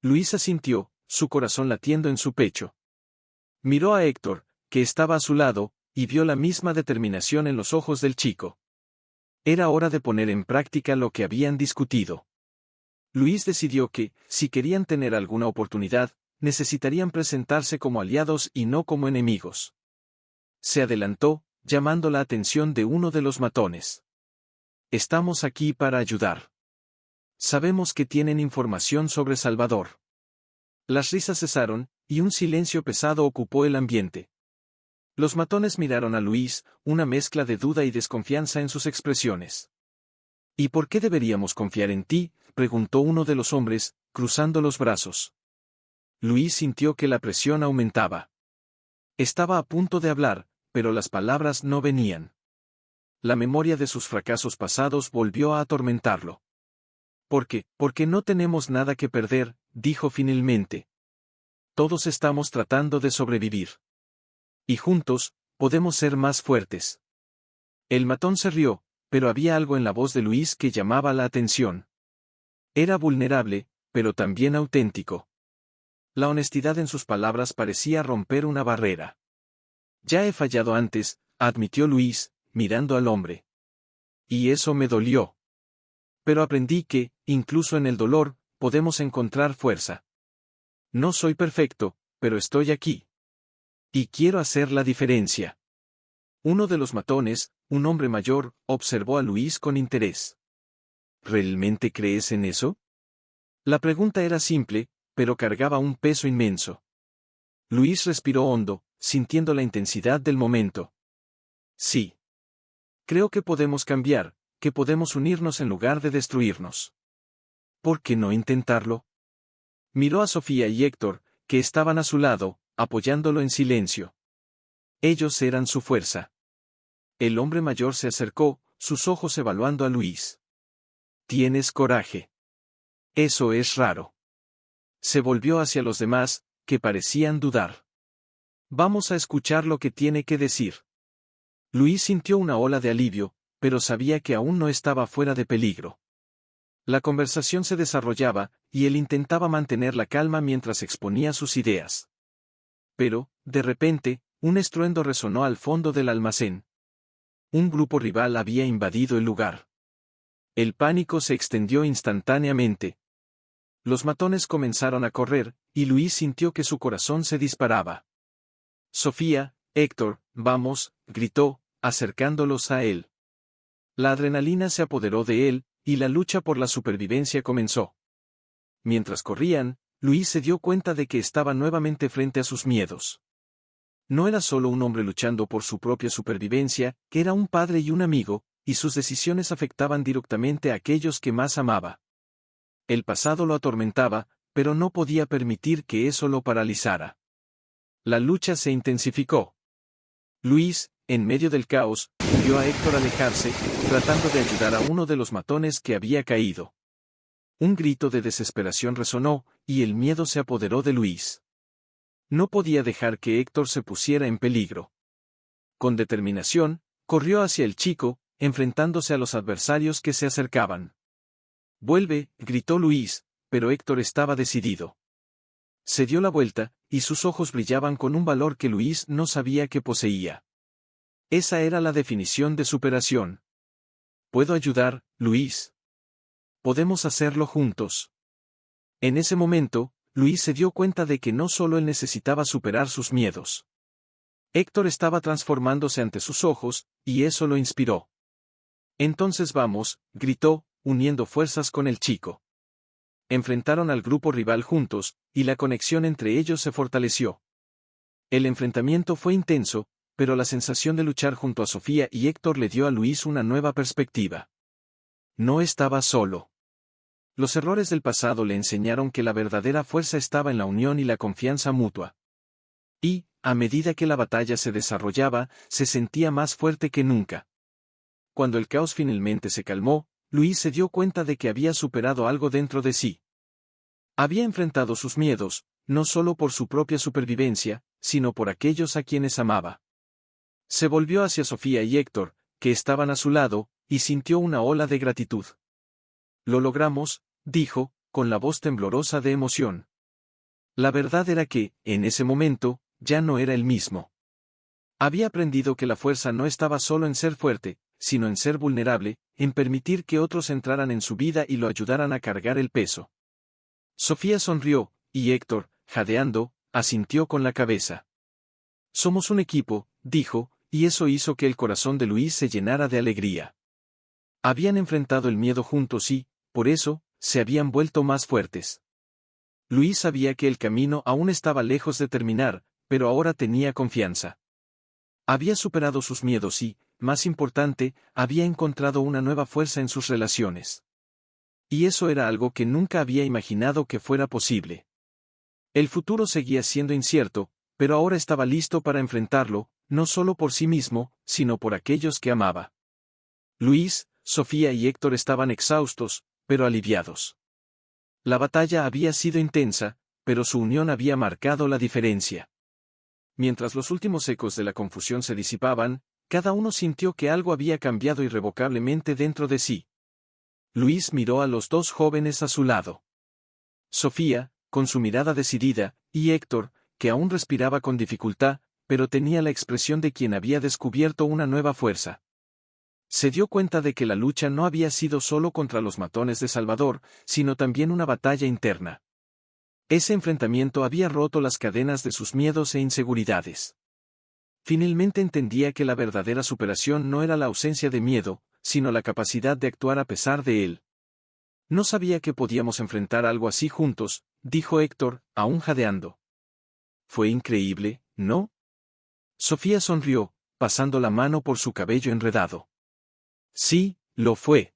Luis asintió, su corazón latiendo en su pecho. Miró a Héctor, que estaba a su lado, y vio la misma determinación en los ojos del chico. Era hora de poner en práctica lo que habían discutido. Luis decidió que, si querían tener alguna oportunidad, necesitarían presentarse como aliados y no como enemigos. Se adelantó, llamando la atención de uno de los matones. Estamos aquí para ayudar. Sabemos que tienen información sobre Salvador. Las risas cesaron, y un silencio pesado ocupó el ambiente. Los matones miraron a Luis, una mezcla de duda y desconfianza en sus expresiones. ¿Y por qué deberíamos confiar en ti?, preguntó uno de los hombres, cruzando los brazos. Luis sintió que la presión aumentaba. Estaba a punto de hablar, pero las palabras no venían. La memoria de sus fracasos pasados volvió a atormentarlo. Porque no tenemos nada que perder, dijo finalmente. Todos estamos tratando de sobrevivir. Y juntos, podemos ser más fuertes. El matón se rió, pero había algo en la voz de Luis que llamaba la atención. Era vulnerable, pero también auténtico. La honestidad en sus palabras parecía romper una barrera. Ya he fallado antes, admitió Luis, mirando al hombre. Y eso me dolió. Pero aprendí que, incluso en el dolor, podemos encontrar fuerza. No soy perfecto, pero estoy aquí. Y quiero hacer la diferencia. Uno de los matones, un hombre mayor, observó a Luis con interés. ¿Realmente crees en eso? La pregunta era simple, pero cargaba un peso inmenso. Luis respiró hondo, sintiendo la intensidad del momento. Sí. Creo que podemos cambiar, que podemos unirnos en lugar de destruirnos. ¿Por qué no intentarlo? Miró a Sofía y Héctor, que estaban a su lado, apoyándolo en silencio. Ellos eran su fuerza. El hombre mayor se acercó, sus ojos evaluando a Luis. Tienes coraje. Eso es raro. Se volvió hacia los demás, que parecían dudar. Vamos a escuchar lo que tiene que decir. Luis sintió una ola de alivio, pero sabía que aún no estaba fuera de peligro. La conversación se desarrollaba, y él intentaba mantener la calma mientras exponía sus ideas. Pero, de repente, un estruendo resonó al fondo del almacén. Un grupo rival había invadido el lugar. El pánico se extendió instantáneamente. Los matones comenzaron a correr, y Luis sintió que su corazón se disparaba. Sofía, Héctor, vamos, gritó, acercándolos a él. La adrenalina se apoderó de él, y la lucha por la supervivencia comenzó. Mientras corrían, Luis se dio cuenta de que estaba nuevamente frente a sus miedos. No era solo un hombre luchando por su propia supervivencia, que era un padre y un amigo, y sus decisiones afectaban directamente a aquellos que más amaba. El pasado lo atormentaba, pero no podía permitir que eso lo paralizara. La lucha se intensificó. Luis, en medio del caos, vio a Héctor alejarse, tratando de ayudar a uno de los matones que había caído. Un grito de desesperación resonó, y el miedo se apoderó de Luis. No podía dejar que Héctor se pusiera en peligro. Con determinación, corrió hacia el chico, enfrentándose a los adversarios que se acercaban. «Vuelve», gritó Luis, pero Héctor estaba decidido. Se dio la vuelta, y sus ojos brillaban con un valor que Luis no sabía que poseía. Esa era la definición de superación. «¿Puedo ayudar, Luis? Podemos hacerlo juntos». En ese momento, Luis se dio cuenta de que no solo él necesitaba superar sus miedos. Héctor estaba transformándose ante sus ojos, y eso lo inspiró. «Entonces vamos», gritó, uniendo fuerzas con el chico. Enfrentaron al grupo rival juntos, y la conexión entre ellos se fortaleció. El enfrentamiento fue intenso, pero la sensación de luchar junto a Sofía y Héctor le dio a Luis una nueva perspectiva. No estaba solo. Los errores del pasado le enseñaron que la verdadera fuerza estaba en la unión y la confianza mutua. Y, a medida que la batalla se desarrollaba, se sentía más fuerte que nunca. Cuando el caos finalmente se calmó, Luis se dio cuenta de que había superado algo dentro de sí. Había enfrentado sus miedos, no solo por su propia supervivencia, sino por aquellos a quienes amaba. Se volvió hacia Sofía y Héctor, que estaban a su lado, y sintió una ola de gratitud. «Lo logramos», dijo, con la voz temblorosa de emoción. La verdad era que, en ese momento, ya no era el mismo. Había aprendido que la fuerza no estaba solo en ser fuerte, sino en ser vulnerable, en permitir que otros entraran en su vida y lo ayudaran a cargar el peso. Sofía sonrió, y Héctor, jadeando, asintió con la cabeza. «Somos un equipo», dijo, y eso hizo que el corazón de Luis se llenara de alegría. Habían enfrentado el miedo juntos y, por eso, se habían vuelto más fuertes. Luis sabía que el camino aún estaba lejos de terminar, pero ahora tenía confianza. Había superado sus miedos y, más importante, había encontrado una nueva fuerza en sus relaciones. Y eso era algo que nunca había imaginado que fuera posible. El futuro seguía siendo incierto, pero ahora estaba listo para enfrentarlo, no solo por sí mismo, sino por aquellos que amaba. Luis, Sofía y Héctor estaban exhaustos, pero aliviados. La batalla había sido intensa, pero su unión había marcado la diferencia. Mientras los últimos ecos de la confusión se disipaban, cada uno sintió que algo había cambiado irrevocablemente dentro de sí. Luis miró a los dos jóvenes a su lado. Sofía, con su mirada decidida, y Héctor, que aún respiraba con dificultad, pero tenía la expresión de quien había descubierto una nueva fuerza. Se dio cuenta de que la lucha no había sido solo contra los matones de Salvador, sino también una batalla interna. Ese enfrentamiento había roto las cadenas de sus miedos e inseguridades. Finalmente entendía que la verdadera superación no era la ausencia de miedo, sino la capacidad de actuar a pesar de él. «No sabía que podíamos enfrentar algo así juntos», dijo Héctor, aún jadeando. «Fue increíble, ¿no?». Sofía sonrió, pasando la mano por su cabello enredado. «Sí, lo fue.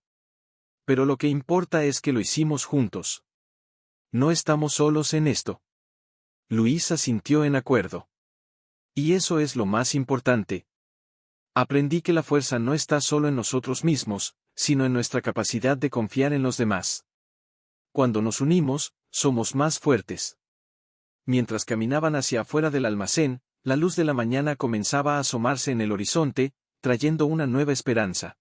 Pero lo que importa es que lo hicimos juntos. No estamos solos en esto». Luis asintió en acuerdo. Y eso es lo más importante. Aprendí que la fuerza no está solo en nosotros mismos, sino en nuestra capacidad de confiar en los demás. Cuando nos unimos, somos más fuertes. Mientras caminaban hacia afuera del almacén, la luz de la mañana comenzaba a asomarse en el horizonte, trayendo una nueva esperanza.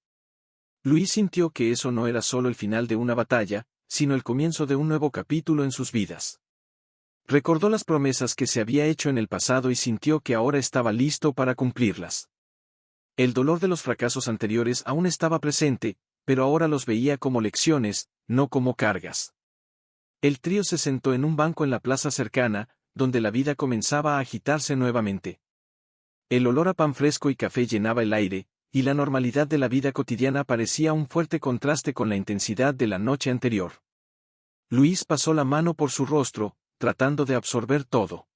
Luis sintió que eso no era solo el final de una batalla, sino el comienzo de un nuevo capítulo en sus vidas. Recordó las promesas que se había hecho en el pasado y sintió que ahora estaba listo para cumplirlas. El dolor de los fracasos anteriores aún estaba presente, pero ahora los veía como lecciones, no como cargas. El trío se sentó en un banco en la plaza cercana, donde la vida comenzaba a agitarse nuevamente. El olor a pan fresco y café llenaba el aire, y la normalidad de la vida cotidiana parecía un fuerte contraste con la intensidad de la noche anterior. Luis pasó la mano por su rostro, tratando de absorber todo.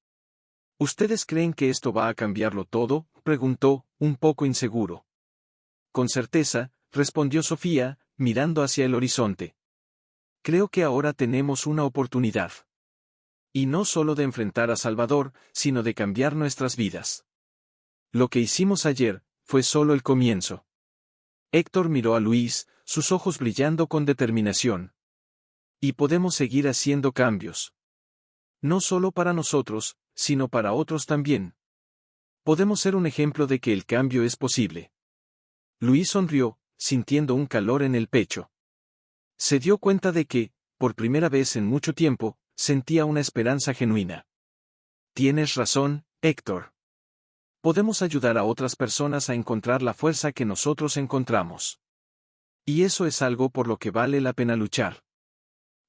¿Ustedes creen que esto va a cambiarlo todo?, preguntó, un poco inseguro. Con certeza, respondió Sofía, mirando hacia el horizonte. Creo que ahora tenemos una oportunidad. Y no solo de enfrentar a Salvador, sino de cambiar nuestras vidas. Lo que hicimos ayer fue solo el comienzo. Héctor miró a Luis, sus ojos brillando con determinación. Y podemos seguir haciendo cambios. No solo para nosotros, sino para otros también. Podemos ser un ejemplo de que el cambio es posible. Luis sonrió, sintiendo un calor en el pecho. Se dio cuenta de que, por primera vez en mucho tiempo, sentía una esperanza genuina. Tienes razón, Héctor. Podemos ayudar a otras personas a encontrar la fuerza que nosotros encontramos. Y eso es algo por lo que vale la pena luchar.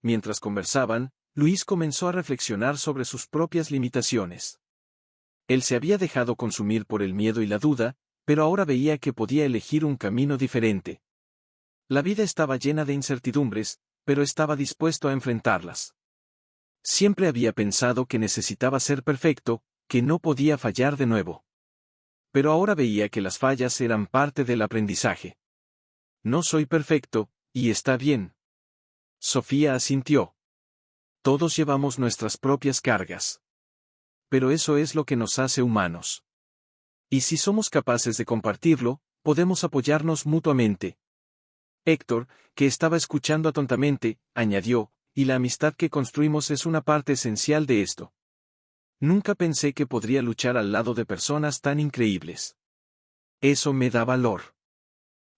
Mientras conversaban, Luis comenzó a reflexionar sobre sus propias limitaciones. Él se había dejado consumir por el miedo y la duda, pero ahora veía que podía elegir un camino diferente. La vida estaba llena de incertidumbres, pero estaba dispuesto a enfrentarlas. Siempre había pensado que necesitaba ser perfecto, que no podía fallar de nuevo. Pero ahora veía que las fallas eran parte del aprendizaje. No soy perfecto, y está bien. Sofía asintió. Todos llevamos nuestras propias cargas. Pero eso es lo que nos hace humanos. Y si somos capaces de compartirlo, podemos apoyarnos mutuamente. Héctor, que estaba escuchando atentamente, añadió, y la amistad que construimos es una parte esencial de esto. Nunca pensé que podría luchar al lado de personas tan increíbles. Eso me da valor.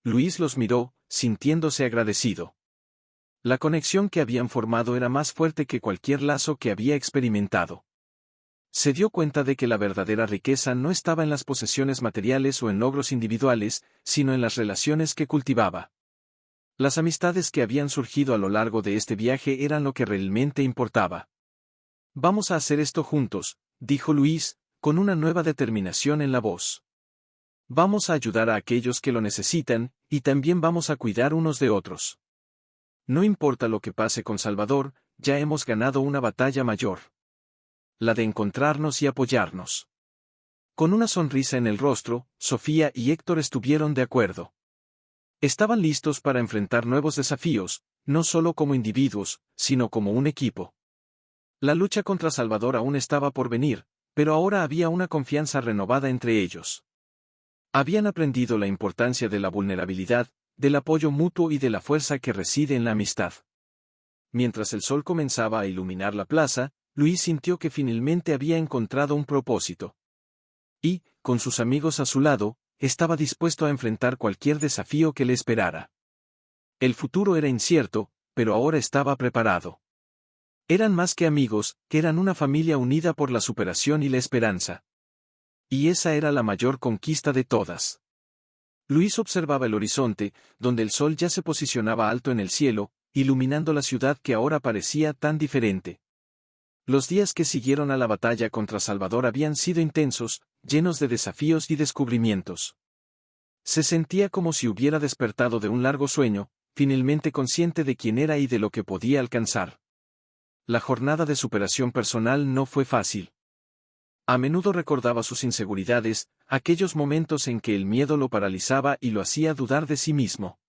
Luis los miró, sintiéndose agradecido. La conexión que habían formado era más fuerte que cualquier lazo que había experimentado. Se dio cuenta de que la verdadera riqueza no estaba en las posesiones materiales o en logros individuales, sino en las relaciones que cultivaba. Las amistades que habían surgido a lo largo de este viaje eran lo que realmente importaba. Vamos a hacer esto juntos, dijo Luis, con una nueva determinación en la voz. Vamos a ayudar a aquellos que lo necesitan, y también vamos a cuidar unos de otros. No importa lo que pase con Salvador, ya hemos ganado una batalla mayor. La de encontrarnos y apoyarnos. Con una sonrisa en el rostro, Sofía y Héctor estuvieron de acuerdo. Estaban listos para enfrentar nuevos desafíos, no solo como individuos, sino como un equipo. La lucha contra Salvador aún estaba por venir, pero ahora había una confianza renovada entre ellos. Habían aprendido la importancia de la vulnerabilidad, del apoyo mutuo y de la fuerza que reside en la amistad. Mientras el sol comenzaba a iluminar la plaza, Luis sintió que finalmente había encontrado un propósito. Y, con sus amigos a su lado, estaba dispuesto a enfrentar cualquier desafío que le esperara. El futuro era incierto, pero ahora estaba preparado. Eran más que amigos, eran una familia unida por la superación y la esperanza. Y esa era la mayor conquista de todas. Luis observaba el horizonte, donde el sol ya se posicionaba alto en el cielo, iluminando la ciudad que ahora parecía tan diferente. Los días que siguieron a la batalla contra Salvador habían sido intensos, llenos de desafíos y descubrimientos. Se sentía como si hubiera despertado de un largo sueño, finalmente consciente de quién era y de lo que podía alcanzar. La jornada de superación personal no fue fácil. A menudo recordaba sus inseguridades, aquellos momentos en que el miedo lo paralizaba y lo hacía dudar de sí mismo.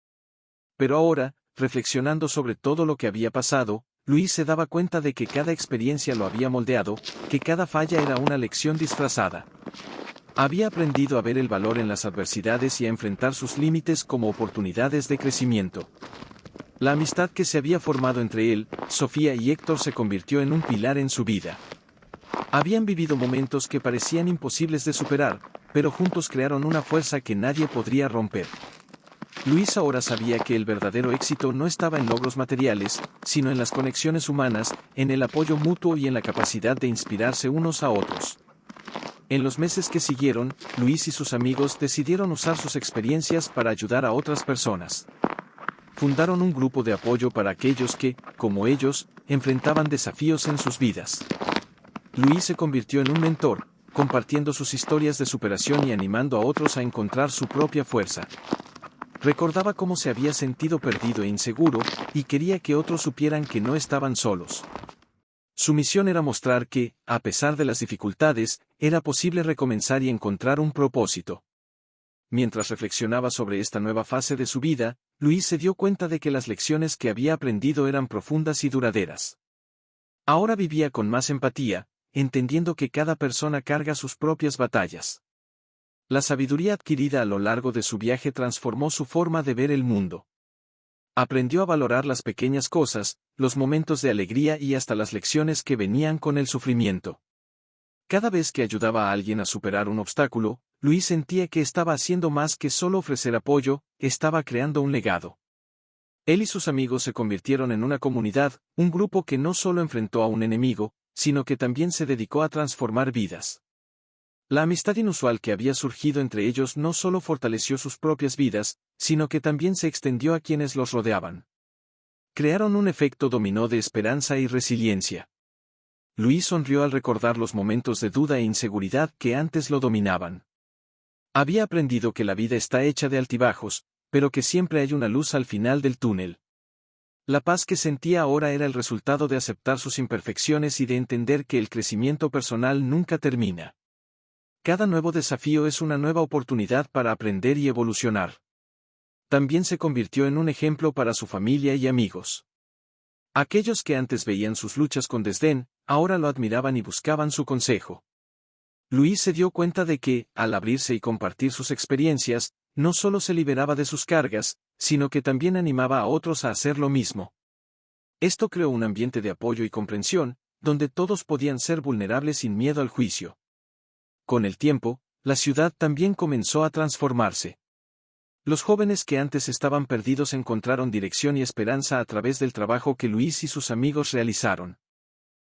Pero ahora, reflexionando sobre todo lo que había pasado, Luis se daba cuenta de que cada experiencia lo había moldeado, que cada falla era una lección disfrazada. Había aprendido a ver el valor en las adversidades y a enfrentar sus límites como oportunidades de crecimiento. La amistad que se había formado entre él, Sofía y Héctor se convirtió en un pilar en su vida. Habían vivido momentos que parecían imposibles de superar, pero juntos crearon una fuerza que nadie podría romper. Luis ahora sabía que el verdadero éxito no estaba en logros materiales, sino en las conexiones humanas, en el apoyo mutuo y en la capacidad de inspirarse unos a otros. En los meses que siguieron, Luis y sus amigos decidieron usar sus experiencias para ayudar a otras personas. Fundaron un grupo de apoyo para aquellos que, como ellos, enfrentaban desafíos en sus vidas. Luis se convirtió en un mentor, compartiendo sus historias de superación y animando a otros a encontrar su propia fuerza. Recordaba cómo se había sentido perdido e inseguro, y quería que otros supieran que no estaban solos. Su misión era mostrar que, a pesar de las dificultades, era posible recomenzar y encontrar un propósito. Mientras reflexionaba sobre esta nueva fase de su vida, Luis se dio cuenta de que las lecciones que había aprendido eran profundas y duraderas. Ahora vivía con más empatía, entendiendo que cada persona carga sus propias batallas. La sabiduría adquirida a lo largo de su viaje transformó su forma de ver el mundo. Aprendió a valorar las pequeñas cosas, los momentos de alegría y hasta las lecciones que venían con el sufrimiento. Cada vez que ayudaba a alguien a superar un obstáculo, Luis sentía que estaba haciendo más que solo ofrecer apoyo, estaba creando un legado. Él y sus amigos se convirtieron en una comunidad, un grupo que no solo enfrentó a un enemigo, sino que también se dedicó a transformar vidas. La amistad inusual que había surgido entre ellos no solo fortaleció sus propias vidas, sino que también se extendió a quienes los rodeaban. Crearon un efecto dominó de esperanza y resiliencia. Luis sonrió al recordar los momentos de duda e inseguridad que antes lo dominaban. Había aprendido que la vida está hecha de altibajos, pero que siempre hay una luz al final del túnel. La paz que sentía ahora era el resultado de aceptar sus imperfecciones y de entender que el crecimiento personal nunca termina. Cada nuevo desafío es una nueva oportunidad para aprender y evolucionar. También se convirtió en un ejemplo para su familia y amigos. Aquellos que antes veían sus luchas con desdén, ahora lo admiraban y buscaban su consejo. Luis se dio cuenta de que, al abrirse y compartir sus experiencias, no solo se liberaba de sus cargas, sino que también animaba a otros a hacer lo mismo. Esto creó un ambiente de apoyo y comprensión, donde todos podían ser vulnerables sin miedo al juicio. Con el tiempo, la ciudad también comenzó a transformarse. Los jóvenes que antes estaban perdidos encontraron dirección y esperanza a través del trabajo que Luis y sus amigos realizaron.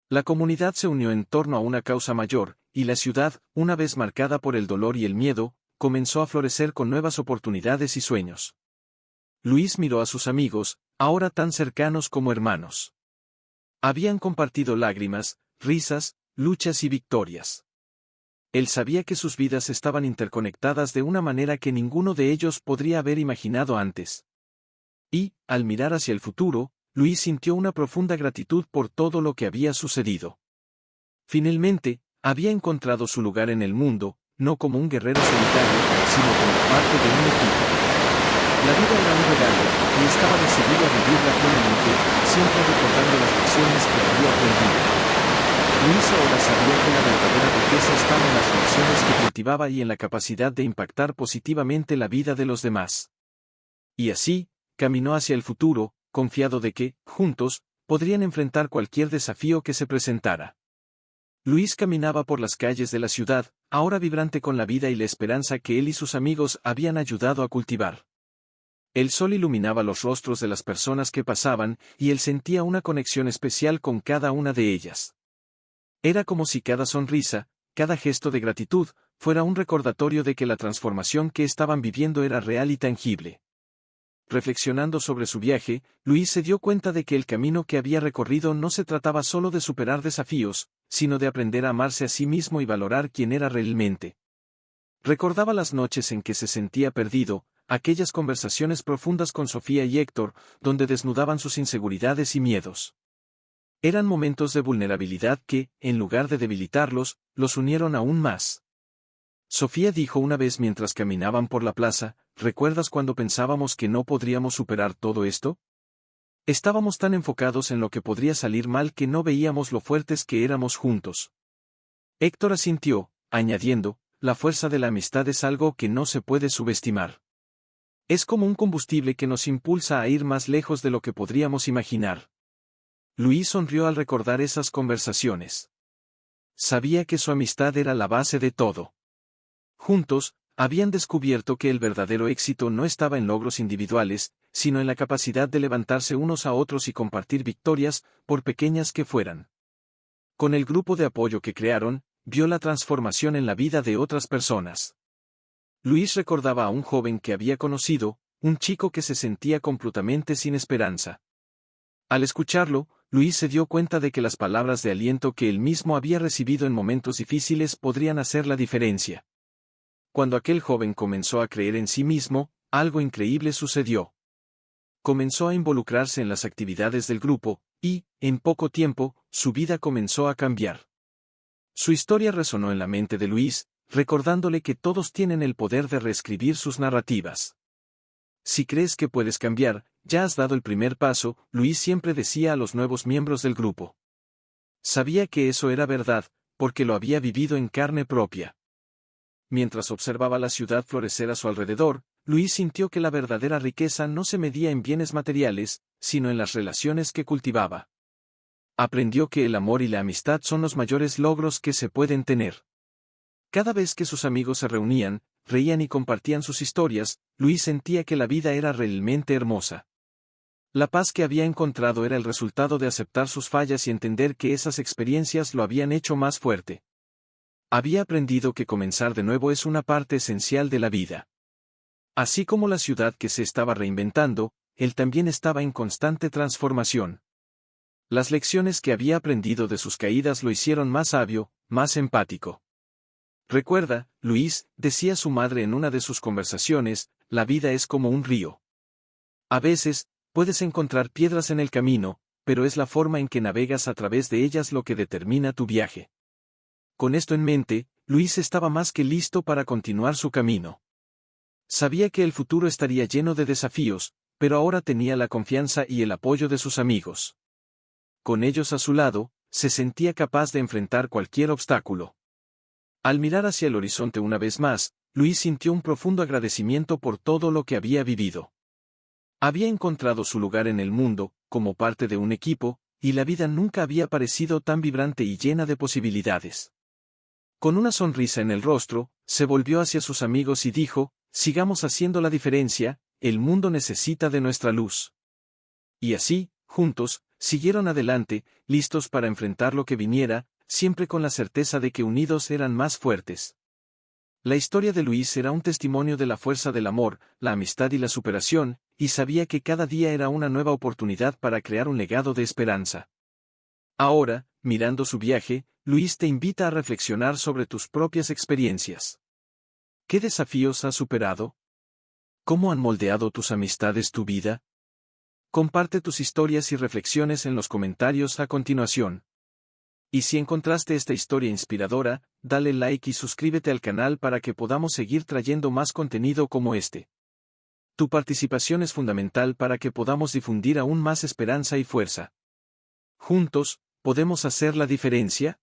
La comunidad se unió en torno a una causa mayor, y la ciudad, una vez marcada por el dolor y el miedo, comenzó a florecer con nuevas oportunidades y sueños. Luis miró a sus amigos, ahora tan cercanos como hermanos. Habían compartido lágrimas, risas, luchas y victorias. Él sabía que sus vidas estaban interconectadas de una manera que ninguno de ellos podría haber imaginado antes. Y, al mirar hacia el futuro, Luis sintió una profunda gratitud por todo lo que había sucedido. Finalmente, había encontrado su lugar en el mundo, no como un guerrero solitario, sino como parte de un equipo. La vida era un regalo, y estaba decidido a vivirla plenamente, siempre recordando las lecciones que había aprendido. Luis ahora sabía que la verdadera riqueza estaba en las lecciones que cultivaba y en la capacidad de impactar positivamente la vida de los demás. Y así, caminó hacia el futuro, confiado de que, juntos, podrían enfrentar cualquier desafío que se presentara. Luis caminaba por las calles de la ciudad, ahora vibrante con la vida y la esperanza que él y sus amigos habían ayudado a cultivar. El sol iluminaba los rostros de las personas que pasaban, y él sentía una conexión especial con cada una de ellas. Era como si cada sonrisa, cada gesto de gratitud, fuera un recordatorio de que la transformación que estaban viviendo era real y tangible. Reflexionando sobre su viaje, Luis se dio cuenta de que el camino que había recorrido no se trataba solo de superar desafíos, sino de aprender a amarse a sí mismo y valorar quién era realmente. Recordaba las noches en que se sentía perdido, aquellas conversaciones profundas con Sofía y Héctor, donde desnudaban sus inseguridades y miedos. Eran momentos de vulnerabilidad que, en lugar de debilitarlos, los unieron aún más. Sofía dijo una vez mientras caminaban por la plaza, ¿recuerdas cuando pensábamos que no podríamos superar todo esto? Estábamos tan enfocados en lo que podría salir mal que no veíamos lo fuertes que éramos juntos. Héctor asintió, añadiendo, la fuerza de la amistad es algo que no se puede subestimar. Es como un combustible que nos impulsa a ir más lejos de lo que podríamos imaginar. Luis sonrió al recordar esas conversaciones. Sabía que su amistad era la base de todo. Juntos, habían descubierto que el verdadero éxito no estaba en logros individuales, sino en la capacidad de levantarse unos a otros y compartir victorias, por pequeñas que fueran. Con el grupo de apoyo que crearon, vio la transformación en la vida de otras personas. Luis recordaba a un joven que había conocido, un chico que se sentía completamente sin esperanza. Al escucharlo, Luis se dio cuenta de que las palabras de aliento que él mismo había recibido en momentos difíciles podrían hacer la diferencia. Cuando aquel joven comenzó a creer en sí mismo, algo increíble sucedió. Comenzó a involucrarse en las actividades del grupo, y, en poco tiempo, su vida comenzó a cambiar. Su historia resonó en la mente de Luis, recordándole que todos tienen el poder de reescribir sus narrativas. Si crees que puedes cambiar, ya has dado el primer paso, Luis siempre decía a los nuevos miembros del grupo. Sabía que eso era verdad, porque lo había vivido en carne propia. Mientras observaba la ciudad florecer a su alrededor, Luis sintió que la verdadera riqueza no se medía en bienes materiales, sino en las relaciones que cultivaba. Aprendió que el amor y la amistad son los mayores logros que se pueden tener. Cada vez que sus amigos se reunían, reían y compartían sus historias, Luis sentía que la vida era realmente hermosa. La paz que había encontrado era el resultado de aceptar sus fallas y entender que esas experiencias lo habían hecho más fuerte. Había aprendido que comenzar de nuevo es una parte esencial de la vida. Así como la ciudad que se estaba reinventando, él también estaba en constante transformación. Las lecciones que había aprendido de sus caídas lo hicieron más sabio, más empático. Recuerda, Luis, decía su madre en una de sus conversaciones, la vida es como un río. A veces, puedes encontrar piedras en el camino, pero es la forma en que navegas a través de ellas lo que determina tu viaje. Con esto en mente, Luis estaba más que listo para continuar su camino. Sabía que el futuro estaría lleno de desafíos, pero ahora tenía la confianza y el apoyo de sus amigos. Con ellos a su lado, se sentía capaz de enfrentar cualquier obstáculo. Al mirar hacia el horizonte una vez más, Luis sintió un profundo agradecimiento por todo lo que había vivido. Había encontrado su lugar en el mundo, como parte de un equipo, y la vida nunca había parecido tan vibrante y llena de posibilidades. Con una sonrisa en el rostro, se volvió hacia sus amigos y dijo, sigamos haciendo la diferencia, el mundo necesita de nuestra luz. Y así, juntos, siguieron adelante, listos para enfrentar lo que viniera, siempre con la certeza de que unidos eran más fuertes. La historia de Luis era un testimonio de la fuerza del amor, la amistad y la superación, y sabía que cada día era una nueva oportunidad para crear un legado de esperanza. Ahora, mirando su viaje, Luis te invita a reflexionar sobre tus propias experiencias. ¿Qué desafíos has superado? ¿Cómo han moldeado tus amistades tu vida? Comparte tus historias y reflexiones en los comentarios a continuación. Y si encontraste esta historia inspiradora, dale like y suscríbete al canal para que podamos seguir trayendo más contenido como este. Tu participación es fundamental para que podamos difundir aún más esperanza y fuerza. Juntos, ¿podemos hacer la diferencia?